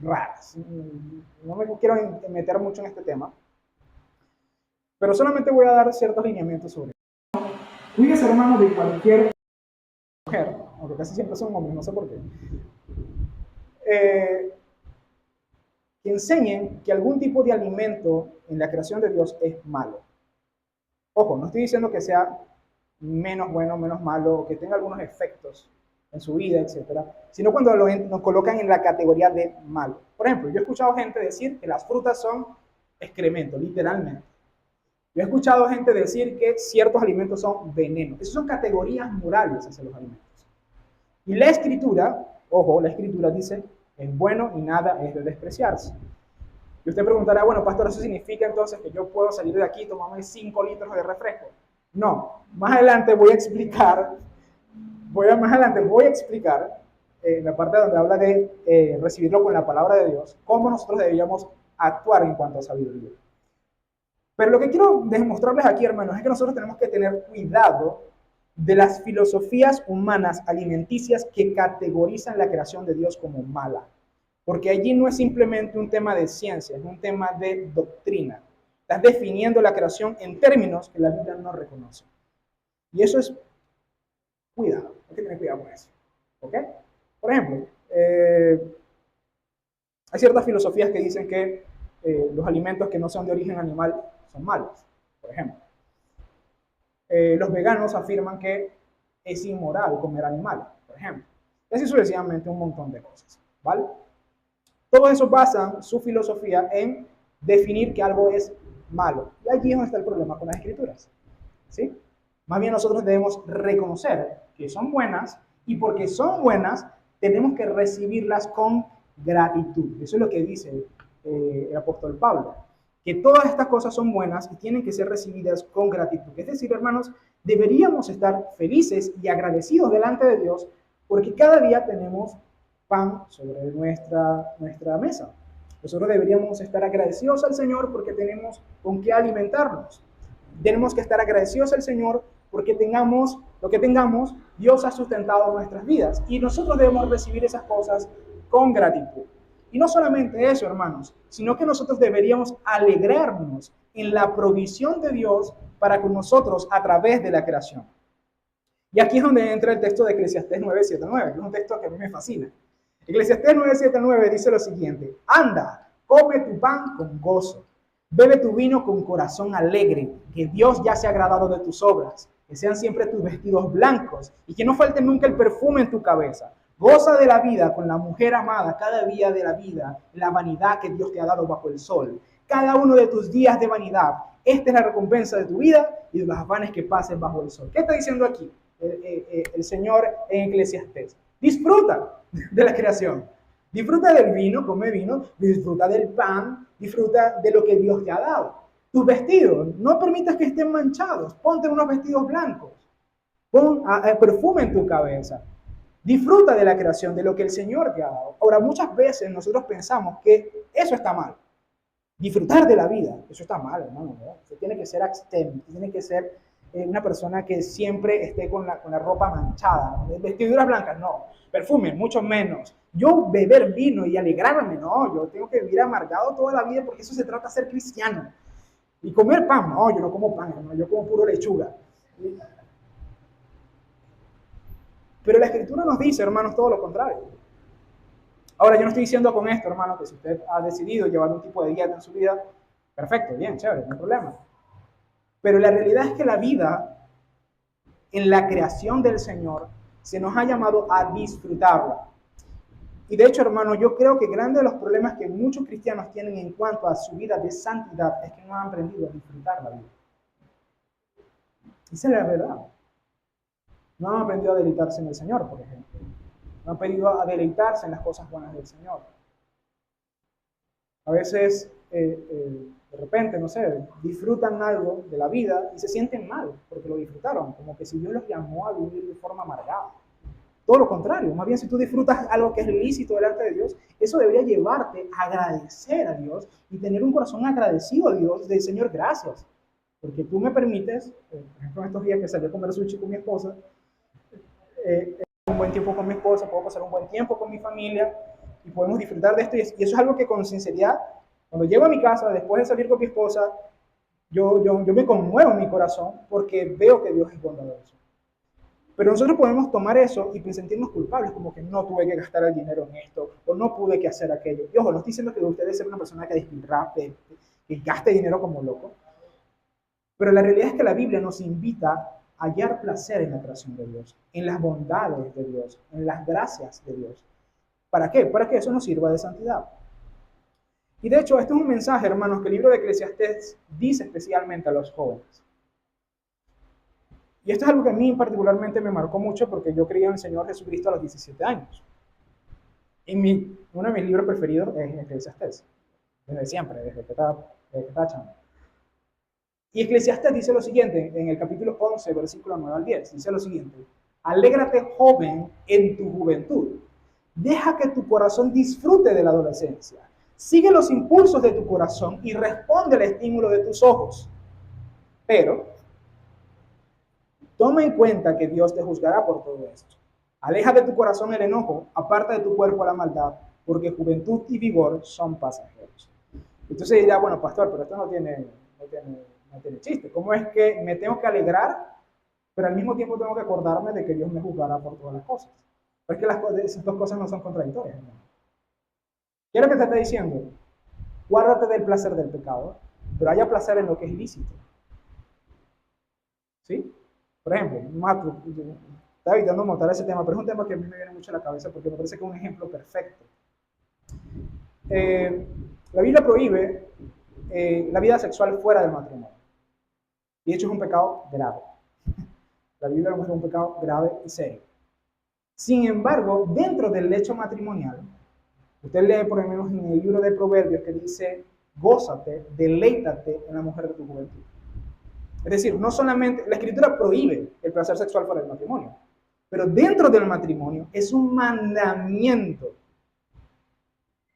Speaker 1: raras. No me quiero meter mucho en este tema, pero solamente voy a dar ciertos lineamientos sobre eso. Cuídese, hermano, de cualquier mujer, aunque casi siempre son hombres, no sé por qué, que enseñen que algún tipo de alimento en la creación de Dios es malo. Ojo, no estoy diciendo que sea menos bueno, menos malo, o que tenga algunos efectos en su vida, etcétera, sino cuando nos colocan en la categoría de malo. Por ejemplo, yo he escuchado gente decir que las frutas son excremento, literalmente. Yo he escuchado gente decir que ciertos alimentos son veneno. Esas son categorías morales hacia los alimentos. Y la escritura, ojo, la escritura dice, es bueno y nada es de despreciarse. Y usted preguntará, bueno, pastor, ¿eso significa entonces que yo puedo salir de aquí y tomarme 5 litros de refresco? No, más adelante voy a explicar, en la parte donde habla de recibirlo con la palabra de Dios, cómo nosotros deberíamos actuar en cuanto a sabiduría. Pero lo que quiero demostrarles aquí, hermanos, es que nosotros tenemos que tener cuidado de las filosofías humanas alimenticias que categorizan la creación de Dios como mala. Porque allí no es simplemente un tema de ciencia, es un tema de doctrina. Estás definiendo la creación en términos que la Biblia no reconoce. Y eso es cuidado, hay que tener cuidado con eso. ¿Ok? Por ejemplo, hay ciertas filosofías que dicen que los alimentos que no son de origen animal son malos, por ejemplo. Los veganos afirman que es inmoral comer animales, por ejemplo. Y así sucesivamente un montón de cosas, ¿vale? Todos esos basan su filosofía en definir que algo es malo. Y allí es donde está el problema con las escrituras, ¿sí? Más bien nosotros debemos reconocer que son buenas y porque son buenas tenemos que recibirlas con gratitud. Eso es lo que dice el apóstol Pablo, que todas estas cosas son buenas y tienen que ser recibidas con gratitud. Es decir, hermanos, deberíamos estar felices y agradecidos delante de Dios porque cada día tenemos pan sobre nuestra mesa. Nosotros deberíamos estar agradecidos al Señor porque tenemos con qué alimentarnos. Tenemos que estar agradecidos al Señor porque tengamos lo que tengamos, Dios ha sustentado nuestras vidas y nosotros debemos recibir esas cosas con gratitud. Y no solamente eso, hermanos, sino que nosotros deberíamos alegrarnos en la provisión de Dios para con nosotros a través de la creación. Y aquí es donde entra el texto de Eclesiastés 9:7-9, que es un texto que a mí me fascina. Eclesiastés 9:7-9 dice lo siguiente: anda, come tu pan con gozo, bebe tu vino con corazón alegre, que Dios ya se ha agradado de tus obras, que sean siempre tus vestidos blancos y que no falte nunca el perfume en tu cabeza. Goza de la vida con la mujer amada cada día de la vida, la vanidad que Dios te ha dado bajo el sol. Cada uno de tus días de vanidad, esta es la recompensa de tu vida y de los afanes que pases bajo el sol. ¿Qué está diciendo aquí el Señor en Eclesiastés? Disfruta de la creación. Disfruta del vino, come vino, disfruta del pan, disfruta de lo que Dios te ha dado. Tus vestidos, no permitas que estén manchados, ponte unos vestidos blancos, pon perfume en tu cabeza. Disfruta de la creación, de lo que el Señor te ha dado. Ahora, muchas veces nosotros pensamos que eso está mal. Disfrutar de la vida, eso está mal, hermano. ¿No? Usted tiene que ser abstemio, tiene que ser una persona que siempre esté con la ropa manchada, vestiduras blancas, no, perfume, mucho menos. Yo beber vino y alegrarme, no, yo tengo que vivir amargado toda la vida porque eso se trata de ser cristiano. Y comer pan, no, yo no como pan, hermano, yo como puro lechuga. Pero la Escritura nos dice, hermanos, todo lo contrario. Ahora, yo no estoy diciendo con esto, hermano, que si usted ha decidido llevar un tipo de dieta en su vida, perfecto, bien, chévere, no hay problema. Pero la realidad es que la vida en la creación del Señor se nos ha llamado a disfrutarla. Y de hecho, hermano, yo creo que grandes de los problemas que muchos cristianos tienen en cuanto a su vida de santidad es que no han aprendido a disfrutar la vida. Esa es la verdad. No han aprendido a deleitarse en el Señor, por ejemplo. No han aprendido a deleitarse en las cosas buenas del Señor. A veces, de repente, no sé, disfrutan algo de la vida y se sienten mal porque lo disfrutaron, como que si Dios los llamó a vivir de forma amargada. Todo lo contrario, más bien si tú disfrutas algo que es lícito delante de Dios, eso debería llevarte a agradecer a Dios y tener un corazón agradecido a Dios de Señor, gracias, porque tú me permites, por ejemplo, en estos días que salí a comer sushi con mi esposa, un buen tiempo con mi esposa, puedo pasar un buen tiempo con mi familia y podemos disfrutar de esto. Y eso es algo que con sinceridad, cuando llego a mi casa, después de salir con mi esposa, yo me conmuevo en mi corazón porque veo que Dios es bondadoso. Pero nosotros podemos tomar eso y sentirnos culpables, como que no tuve que gastar el dinero en esto, o no pude que hacer aquello. Y ojo, no estoy diciendo que usted debe ser una persona que despilfarre, que gaste dinero como loco, pero la realidad es que la Biblia nos invita a hallar placer en la creación de Dios, en las bondades de Dios, en las gracias de Dios. ¿Para qué? Para que eso nos sirva de santidad. Y de hecho, este es un mensaje, hermanos, que el libro de Eclesiastés dice especialmente a los jóvenes. Y esto es algo que a mí particularmente me marcó mucho porque yo creía en el Señor Jesucristo a los 17 años. Y uno de mis libros preferidos es Eclesiastés, desde siempre, desde que estaba chamo. Y Eclesiastés dice lo siguiente, en el capítulo 11, versículo 9 al 10, dice lo siguiente: alégrate, joven, en tu juventud. Deja que tu corazón disfrute de la adolescencia. Sigue los impulsos de tu corazón y responde al estímulo de tus ojos. Pero toma en cuenta que Dios te juzgará por todo esto. Aleja de tu corazón el enojo, aparta de tu cuerpo la maldad, porque juventud y vigor son pasajeros. Entonces dirá, bueno, pastor, pero esto no tiene chiste. ¿Cómo es que me tengo que alegrar, pero al mismo tiempo tengo que acordarme de que Dios me juzgará por todas las cosas? Pero es que esas dos cosas no son contradictorias, hermano. ¿Qué es lo que te está diciendo? Guárdate del placer del pecado, pero haya placer en lo que es ilícito. ¿Sí? Por ejemplo, estaba evitando montar ese tema, pero es un tema que a mí me viene mucho a la cabeza porque me parece que es un ejemplo perfecto. La Biblia prohíbe la vida sexual fuera del matrimonio. Y de hecho es un pecado grave. La Biblia lo muestra un pecado grave y serio. Sin embargo, dentro del lecho matrimonial, usted lee por lo menos en el libro de Proverbios que dice, gózate, deleítate en la mujer de tu juventud. Es decir, no solamente, la Escritura prohíbe el placer sexual fuera del matrimonio, pero dentro del matrimonio es un mandamiento.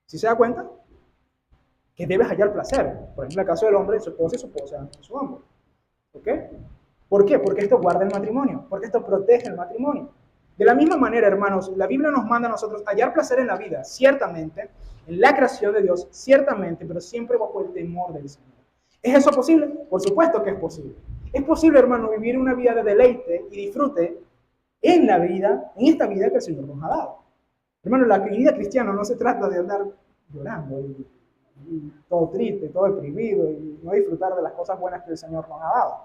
Speaker 1: ¿Sí se da cuenta? Que debes hallar placer. Por ejemplo, en el caso del hombre, su esposa y su esposa, su hombre. ¿Ok? ¿Por qué? Porque esto guarda el matrimonio, porque esto protege el matrimonio. De la misma manera, hermanos, la Biblia nos manda a nosotros hallar placer en la vida, ciertamente, en la creación de Dios, ciertamente, pero siempre bajo el temor del Señor. ¿Es eso posible? Por supuesto que es posible. Es posible, hermano, vivir una vida de deleite y disfrute en la vida, en esta vida que el Señor nos ha dado. Hermano, la vida cristiana no se trata de andar llorando y todo triste, todo deprimido y no disfrutar de las cosas buenas que el Señor nos ha dado.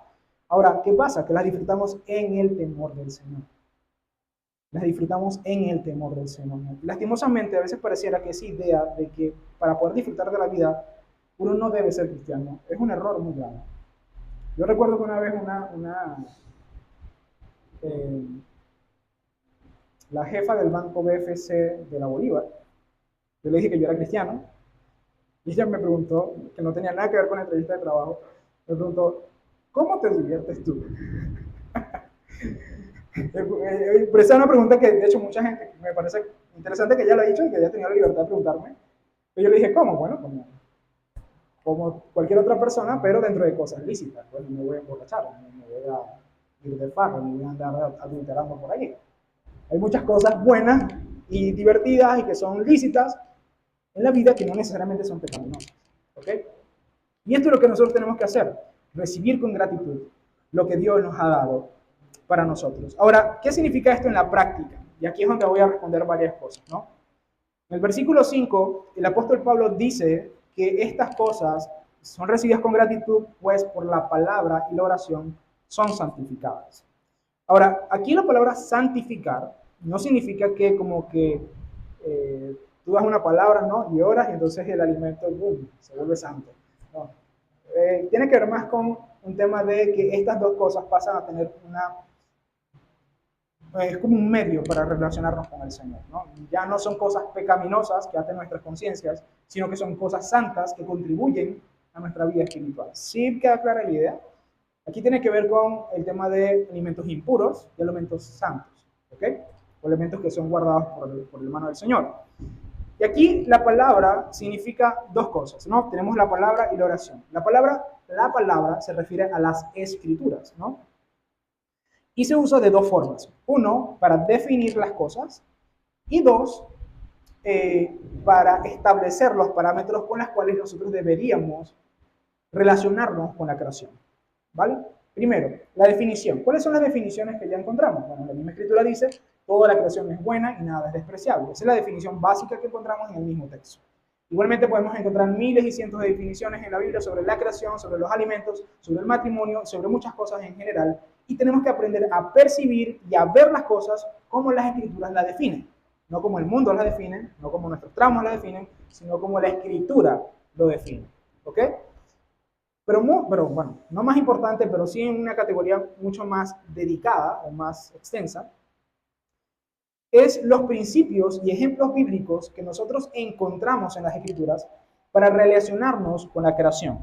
Speaker 1: Ahora, ¿qué pasa? Que las disfrutamos en el temor del Señor. Las disfrutamos en el temor del Señor. Lastimosamente, a veces pareciera que esa idea de que para poder disfrutar de la vida, uno no debe ser cristiano, es un error muy grave. Yo recuerdo que una vez la jefa del banco BFC de la Bolívar, yo le dije que yo era cristiano, y ella me preguntó, que no tenía nada que ver con la entrevista de trabajo, me preguntó, ¿cómo te diviertes tú? Pero esa es una pregunta que, de hecho, mucha gente, me parece interesante que ella lo ha dicho y que ella tenía la libertad de preguntarme. Pero yo le dije, ¿cómo? Bueno, como cualquier otra persona, pero dentro de cosas lícitas. Pues no me voy a emborrachar, no me voy a ir de farra, ni voy a andar adulterando por allí. Hay muchas cosas buenas y divertidas y que son lícitas en la vida que no necesariamente son pecaminosas. ¿Ok? Y esto es lo que nosotros tenemos que hacer, recibir con gratitud lo que Dios nos ha dado para nosotros. Ahora, ¿qué significa esto en la práctica? Y aquí es donde voy a responder varias cosas, ¿no? En el versículo 5, el apóstol Pablo dice que estas cosas son recibidas con gratitud, pues por la palabra y la oración son santificadas. Ahora, aquí la palabra santificar no significa que como que tú das una palabra, ¿no? Y oras y entonces el alimento, boom, se vuelve santo. No. Tiene que ver más con un tema de que estas dos cosas pasan a tener es como un medio para relacionarnos con el Señor, ¿no? Ya no son cosas pecaminosas que hacen nuestras conciencias, sino que son cosas santas que contribuyen a nuestra vida espiritual. ¿Sí queda clara la idea? Aquí tiene que ver con el tema de alimentos impuros y alimentos santos, ¿ok? O elementos que son guardados por el mano del Señor. Y aquí la palabra significa dos cosas, ¿no? Tenemos la palabra y la oración. La palabra se refiere a las escrituras, ¿no? Y se usa de dos formas. Uno, para definir las cosas y dos, para establecer los parámetros con los cuales nosotros deberíamos relacionarnos con la creación. ¿Vale? Primero, la definición. ¿Cuáles son las definiciones que ya encontramos? Bueno, la misma escritura dice, toda la creación es buena y nada es despreciable. Esa es la definición básica que encontramos en el mismo texto. Igualmente podemos encontrar miles y cientos de definiciones en la Biblia sobre la creación, sobre los alimentos, sobre el matrimonio, sobre muchas cosas en general. Y tenemos que aprender a percibir y a ver las cosas como las escrituras las definen. No como el mundo las define, no como nuestros traumas las definen, sino como la escritura lo define. ¿Ok? Pero bueno, no más importante, pero sí en una categoría mucho más dedicada o más extensa, es los principios y ejemplos bíblicos que nosotros encontramos en las Escrituras para relacionarnos con la creación.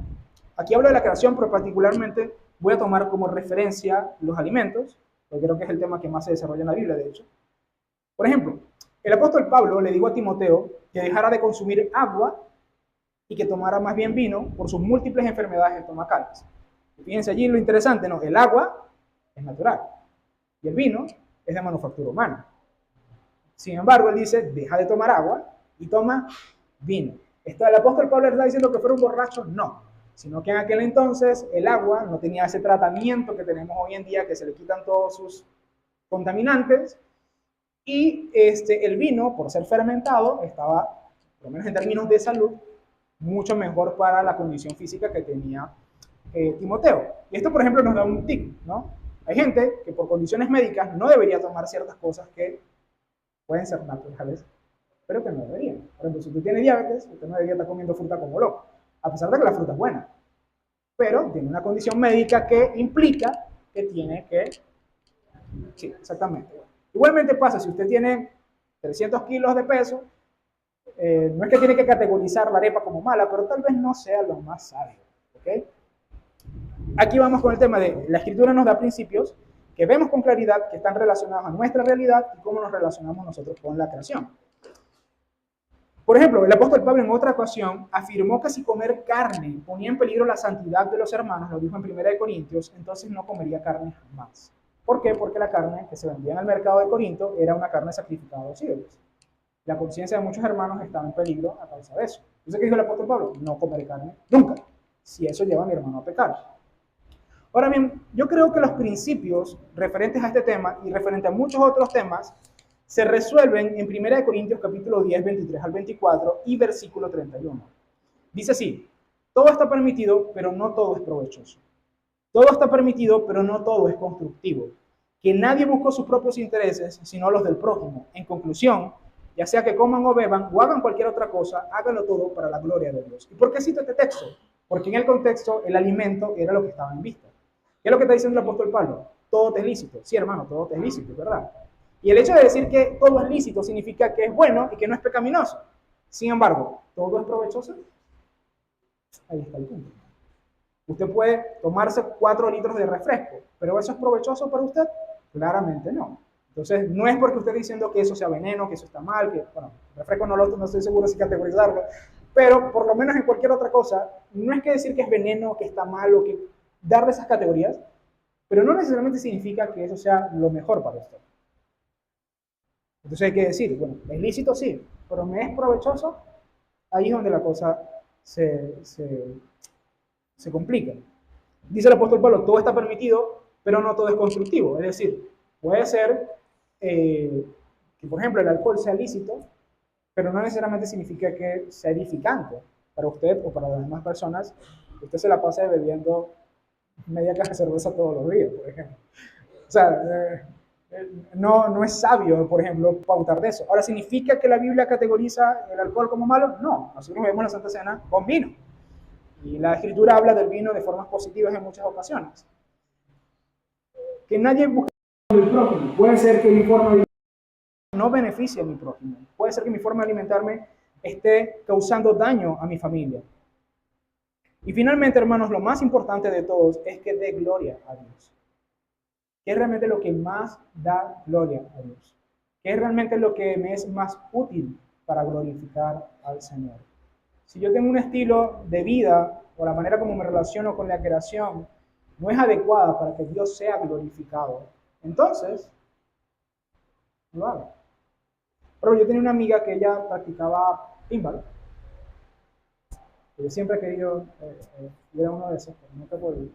Speaker 1: Aquí hablo de la creación, pero particularmente voy a tomar como referencia los alimentos, porque creo que es el tema que más se desarrolla en la Biblia, de hecho. Por ejemplo, el apóstol Pablo le dijo a Timoteo que dejara de consumir agua y que tomara más bien vino por sus múltiples enfermedades estomacales. Y fíjense allí lo interesante, ¿no? El agua es natural y el vino es de manufactura humana. Sin embargo, él dice, deja de tomar agua y toma vino. ¿El apóstol Pablo está diciendo que fuera un borracho? No, sino que en aquel entonces el agua no tenía ese tratamiento que tenemos hoy en día, que se le quitan todos sus contaminantes, y el vino, por ser fermentado, estaba, por lo menos en términos de salud, mucho mejor para la condición física que tenía Timoteo. Y esto, por ejemplo, nos da un tip, ¿no? Hay gente que por condiciones médicas no debería tomar ciertas cosas que pueden ser naturales, pero que no deberían. Por ejemplo, si tú tienes diabetes, usted no debería estar comiendo fruta como loco, a pesar de que la fruta es buena, pero tiene una condición médica que implica que tiene que... Sí, exactamente. Igualmente pasa, si usted tiene 300 kilos de peso, no es que tiene que categorizar la arepa como mala, pero tal vez no sea lo más sabio. ¿Okay? Aquí vamos con el tema de la escritura nos da principios que vemos con claridad que están relacionados a nuestra realidad y cómo nos relacionamos nosotros con la creación. Por ejemplo, el apóstol Pablo en otra ocasión afirmó que si comer carne ponía en peligro la santidad de los hermanos, lo dijo en 1 Corintios, entonces no comería carne jamás. ¿Por qué? Porque la carne que se vendía en el mercado de Corinto era una carne sacrificada a los ídolos. La conciencia de muchos hermanos estaba en peligro a causa de eso. Entonces, ¿qué dijo el apóstol Pablo? No comeré carne nunca, si eso lleva a mi hermano a pecar. Ahora bien, yo creo que los principios referentes a este tema y referente a muchos otros temas se resuelven en 1 Corintios capítulo 10, 23 al 24 y versículo 31. Dice así, todo está permitido, pero no todo es provechoso. Todo está permitido, pero no todo es constructivo. Que nadie busque sus propios intereses, sino los del prójimo. En conclusión, ya sea que coman o beban o hagan cualquier otra cosa, háganlo todo para la gloria de Dios. ¿Y por qué cito este texto? Porque en el contexto el alimento era lo que estaba en vista. ¿Qué es lo que está diciendo el apóstol Pablo? Todo te es lícito. Sí, hermano, todo te es lícito, ¿verdad? Y el hecho de decir que todo es lícito significa que es bueno y que no es pecaminoso. Sin embargo, ¿todo es provechoso? Ahí está el punto. Usted puede tomarse 4 litros de refresco, pero ¿eso es provechoso para usted? Claramente no. Entonces, no es porque usted esté diciendo que eso sea veneno, que eso está mal, que, bueno, el refresco no estoy seguro si categorizarlo, pero por lo menos en cualquier otra cosa, no es que decir que es veneno, que está mal o que darle esas categorías, pero no necesariamente significa que eso sea lo mejor para usted. Entonces hay que decir, bueno, es lícito sí, pero me es provechoso, ahí es donde la cosa se complica. Dice el apóstol Pablo, todo está permitido, pero no todo es constructivo. Es decir, puede ser que, por ejemplo, el alcohol sea lícito, pero no necesariamente significa que sea edificante para usted o para las demás personas. Usted se la pasa bebiendo media caja de cerveza todos los días, por ejemplo. O sea, no es sabio, por ejemplo, pautar de eso. Ahora, ¿significa que la Biblia categoriza el alcohol como malo? No, nosotros vemos la Santa Cena con vino. Y la Escritura habla del vino de formas positivas en muchas ocasiones. Que nadie busque el prójimo. Puede ser que mi forma de no beneficie a mi prójimo. Puede ser que mi forma de alimentarme esté causando daño a mi familia. Y finalmente, hermanos, lo más importante de todos es que dé gloria a Dios. ¿Qué es realmente lo que más da gloria a Dios? ¿Qué es realmente lo que me es más útil para glorificar al Señor? Si yo tengo un estilo de vida o la manera como me relaciono con la creación no es adecuada para que Dios sea glorificado, entonces no lo hago. Pero yo tenía una amiga que ella practicaba pinball. Yo siempre he querido ir a uno de esos, pero nunca he podido.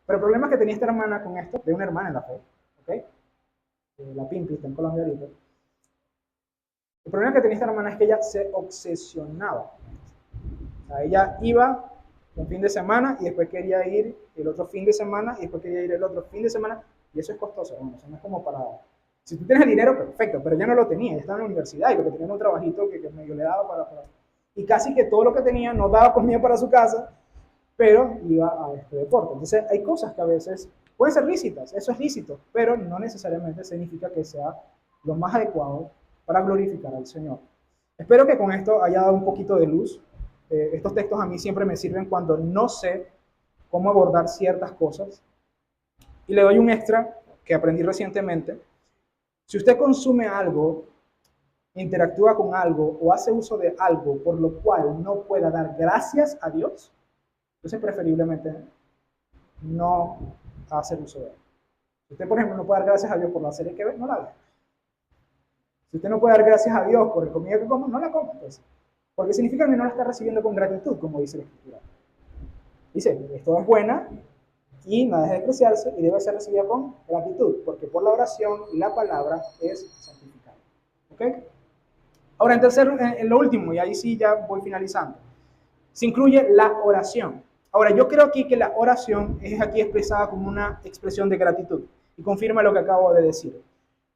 Speaker 1: Pero el problema que tenía esta hermana con esto, de una hermana en la fe, ¿ok? La Pimpi está en Colombia ahorita. El problema que tenía esta hermana es que ella se obsesionaba. O sea, ella iba un fin de semana y después quería ir el otro fin de semana y después quería ir el otro fin de semana. Y eso es costoso, ¿no? O sea, no es como para... Si tú tienes el dinero, perfecto, pero ella no lo tenía, ella estaba en la universidad y lo que tenía era un trabajito que medio le daba para... Y casi que todo lo que tenía no daba comida para su casa, pero iba a este deporte. Entonces hay cosas que a veces pueden ser lícitas, eso es lícito, pero no necesariamente significa que sea lo más adecuado para glorificar al Señor. Espero que con esto haya dado un poquito de luz. Estos textos a mí siempre me sirven cuando no sé cómo abordar ciertas cosas. Y le doy un extra que aprendí recientemente. Si usted consume algo, interactúa con algo o hace uso de algo por lo cual no pueda dar gracias a Dios, entonces preferiblemente no hacer uso de él. Si usted, por ejemplo, no puede dar gracias a Dios por la serie que ve, no la ve. Si usted no puede dar gracias a Dios por la comida que come, no la coma. Pues. Porque significa que no la está recibiendo con gratitud, como dice la Escritura. Dice, esto es buena y no debe despreciarse y debe ser recibida con gratitud, porque por la oración la palabra es santificada. ¿Ok? Ahora, en lo último, y ahí sí ya voy finalizando, se incluye la oración. Ahora, yo creo aquí que la oración es aquí expresada como una expresión de gratitud y confirma lo que acabo de decir.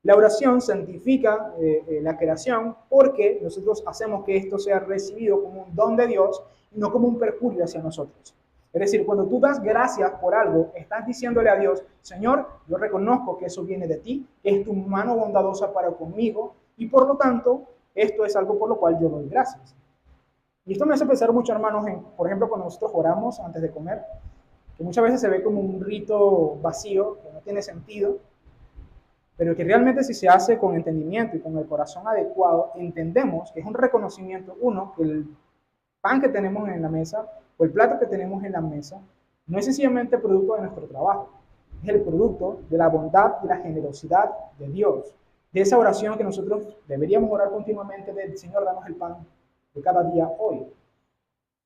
Speaker 1: La oración santifica la creación porque nosotros hacemos que esto sea recibido como un don de Dios y no como un perjurio hacia nosotros. Es decir, cuando tú das gracias por algo, estás diciéndole a Dios, Señor, yo reconozco que eso viene de ti, que es tu mano bondadosa para conmigo y por lo tanto, esto es algo por lo cual yo doy gracias. Y esto me hace pensar mucho, hermanos, por ejemplo, cuando nosotros oramos antes de comer, que muchas veces se ve como un rito vacío, que no tiene sentido, pero que realmente si se hace con entendimiento y con el corazón adecuado, entendemos que es un reconocimiento, uno, que el pan que tenemos en la mesa o el plato que tenemos en la mesa no es sencillamente producto de nuestro trabajo, es el producto de la bondad y la generosidad de Dios, de esa oración que nosotros deberíamos orar continuamente del Señor, danos el pan de cada día hoy.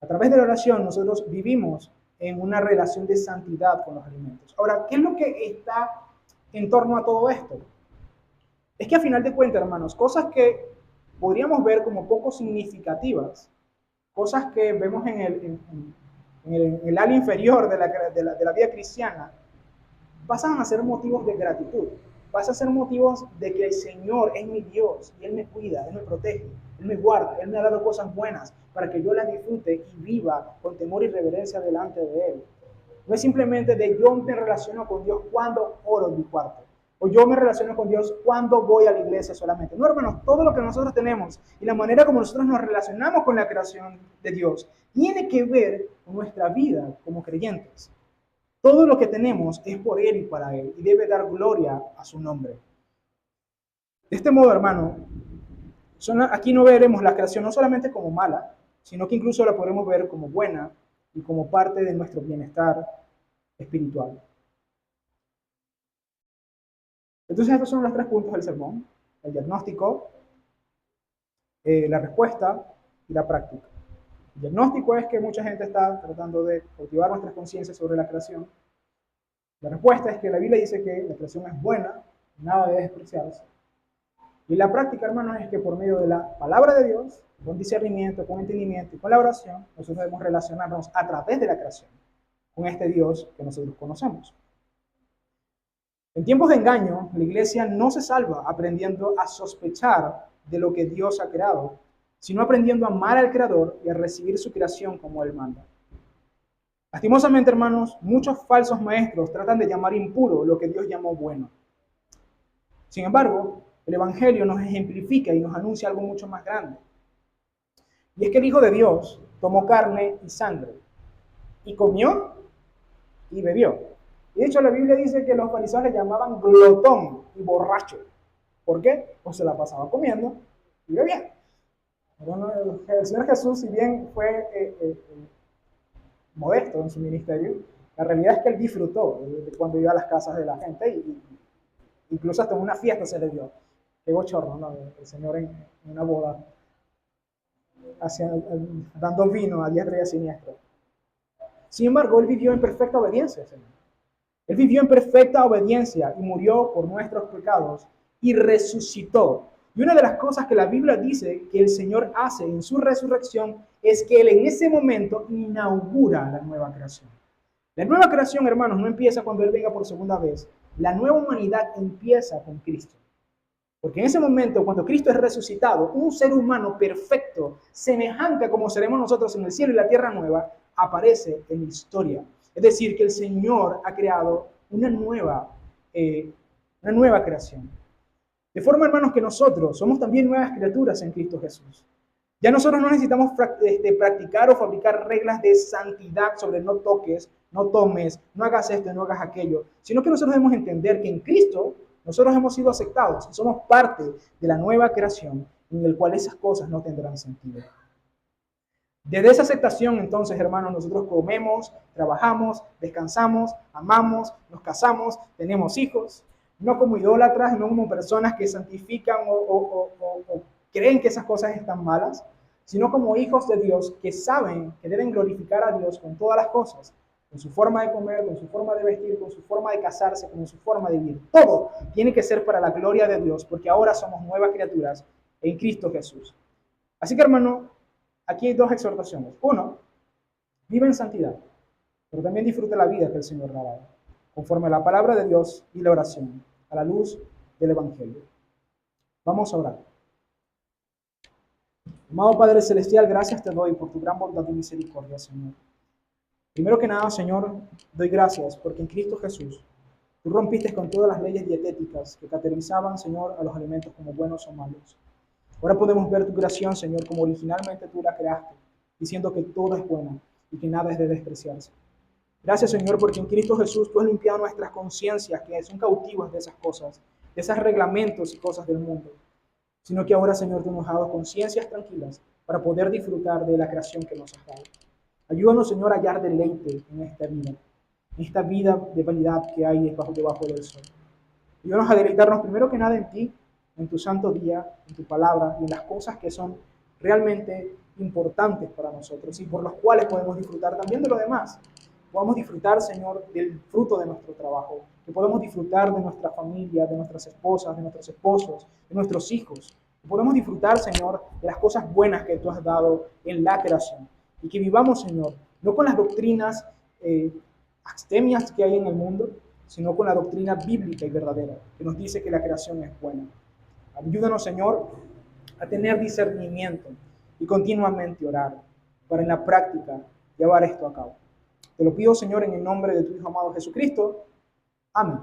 Speaker 1: A través de la oración nosotros vivimos en una relación de santidad con los alimentos. Ahora, ¿qué es lo que está en torno a todo esto? Es que a final de cuentas, hermanos, cosas que podríamos ver como poco significativas, cosas que vemos en el área inferior de la vida cristiana, pasan a ser motivos de gratitud, pasan a ser motivos de que el Señor es mi Dios y Él me cuida, Él me protege, Él me guarda, Él me ha dado cosas buenas para que yo las disfrute y viva con temor y reverencia delante de Él. No es simplemente de yo me relaciono con Dios cuando oro en mi cuarto, o yo me relaciono con Dios cuando voy a la iglesia solamente. No, hermanos, todo lo que nosotros tenemos y la manera como nosotros nos relacionamos con la creación de Dios tiene que ver con nuestra vida como creyentes. Todo lo que tenemos es por Él y para Él, y debe dar gloria a su nombre. De este modo, hermano, aquí no veremos la creación no solamente como mala, sino que incluso la podremos ver como buena y como parte de nuestro bienestar espiritual. Entonces, estos son los 3 puntos del sermón: el diagnóstico, la respuesta y la práctica. El diagnóstico es que mucha gente está tratando de cultivar nuestras conciencias sobre la creación. La respuesta es que la Biblia dice que la creación es buena, nada debe despreciarse. Y la práctica, hermanos, es que por medio de la palabra de Dios, con discernimiento, con entendimiento y con la oración, nosotros debemos relacionarnos a través de la creación con este Dios que nosotros conocemos. En tiempos de engaño, la iglesia no se salva aprendiendo a sospechar de lo que Dios ha creado, sino aprendiendo a amar al Creador y a recibir su creación como Él manda. Lastimosamente, hermanos, muchos falsos maestros tratan de llamar impuro lo que Dios llamó bueno. Sin embargo, el Evangelio nos ejemplifica y nos anuncia algo mucho más grande. Y es que el Hijo de Dios tomó carne y sangre, y comió y bebió. Y de hecho, la Biblia dice que los fariseos le llamaban glotón y borracho. ¿Por qué? Pues se la pasaba comiendo y bebía. Bueno, el Señor Jesús, si bien fue modesto en su ministerio, la realidad es que Él disfrutó de cuando iba a las casas de la gente y incluso hasta en una fiesta se le dio. Qué bochorno, ¿no? El Señor en una boda dando vino a diestra y a siniestra. Sin embargo, Él vivió en perfecta obediencia, Señor. Él vivió en perfecta obediencia y murió por nuestros pecados y resucitó. Y una de las cosas que la Biblia dice que el Señor hace en su resurrección es que Él en ese momento inaugura la nueva creación. La nueva creación, hermanos, no empieza cuando Él venga por segunda vez. La nueva humanidad empieza con Cristo. Porque en ese momento, cuando Cristo es resucitado, un ser humano perfecto, semejante a como seremos nosotros en el cielo y la tierra nueva, aparece en la historia. Es decir, que el Señor ha creado una nueva creación. De forma, hermanos, que nosotros somos también nuevas criaturas en Cristo Jesús. Ya nosotros no necesitamos practicar o fabricar reglas de santidad sobre no toques, no tomes, no hagas esto, no hagas aquello, sino que nosotros debemos entender que en Cristo nosotros hemos sido aceptados y somos parte de la nueva creación en el cual esas cosas no tendrán sentido. Desde esa aceptación, entonces, hermanos, nosotros comemos, trabajamos, descansamos, amamos, nos casamos, tenemos hijos, no como idólatras, no como personas que santifican o creen que esas cosas están malas, sino como hijos de Dios que saben que deben glorificar a Dios con todas las cosas, con su forma de comer, con su forma de vestir, con su forma de casarse, con su forma de vivir. Todo tiene que ser para la gloria de Dios, porque ahora somos nuevas criaturas en Cristo Jesús. Así que, hermano, aquí hay 2 exhortaciones. 1, vive en santidad, pero también disfruta la vida que el Señor ha dado, conforme a la palabra de Dios y la oración, a la luz del Evangelio. Vamos a orar. Amado Padre Celestial, gracias te doy por tu gran bondad y misericordia, Señor. Primero que nada, Señor, doy gracias porque en Cristo Jesús tú rompiste con todas las leyes dietéticas que categorizaban, Señor, a los alimentos como buenos o malos. Ahora podemos ver tu creación, Señor, como originalmente tú la creaste, diciendo que todo es bueno y que nada es de despreciarse. Gracias, Señor, porque en Cristo Jesús tú has limpiado nuestras conciencias que son cautivas de esas cosas, de esos reglamentos y cosas del mundo, sino que ahora, Señor, tú nos has dado conciencias tranquilas para poder disfrutar de la creación que nos has dado. Ayúdanos, Señor, a hallar deleite en esta vida de vanidad que hay debajo del sol. Ayúdanos a deleitarnos primero que nada en ti, en tu santo día, en tu palabra y en las cosas que son realmente importantes para nosotros y por las cuales podemos disfrutar también de lo demás. Podamos disfrutar, Señor, del fruto de nuestro trabajo, que podemos disfrutar de nuestra familia, de nuestras esposas, de nuestros esposos, de nuestros hijos. Que podemos disfrutar, Señor, de las cosas buenas que tú has dado en la creación. Y que vivamos, Señor, no con las doctrinas abstemias que hay en el mundo, sino con la doctrina bíblica y verdadera, que nos dice que la creación es buena. Ayúdanos, Señor, a tener discernimiento y continuamente orar para en la práctica llevar esto a cabo. Te lo pido, Señor, en el nombre de tu Hijo amado Jesucristo. Amén.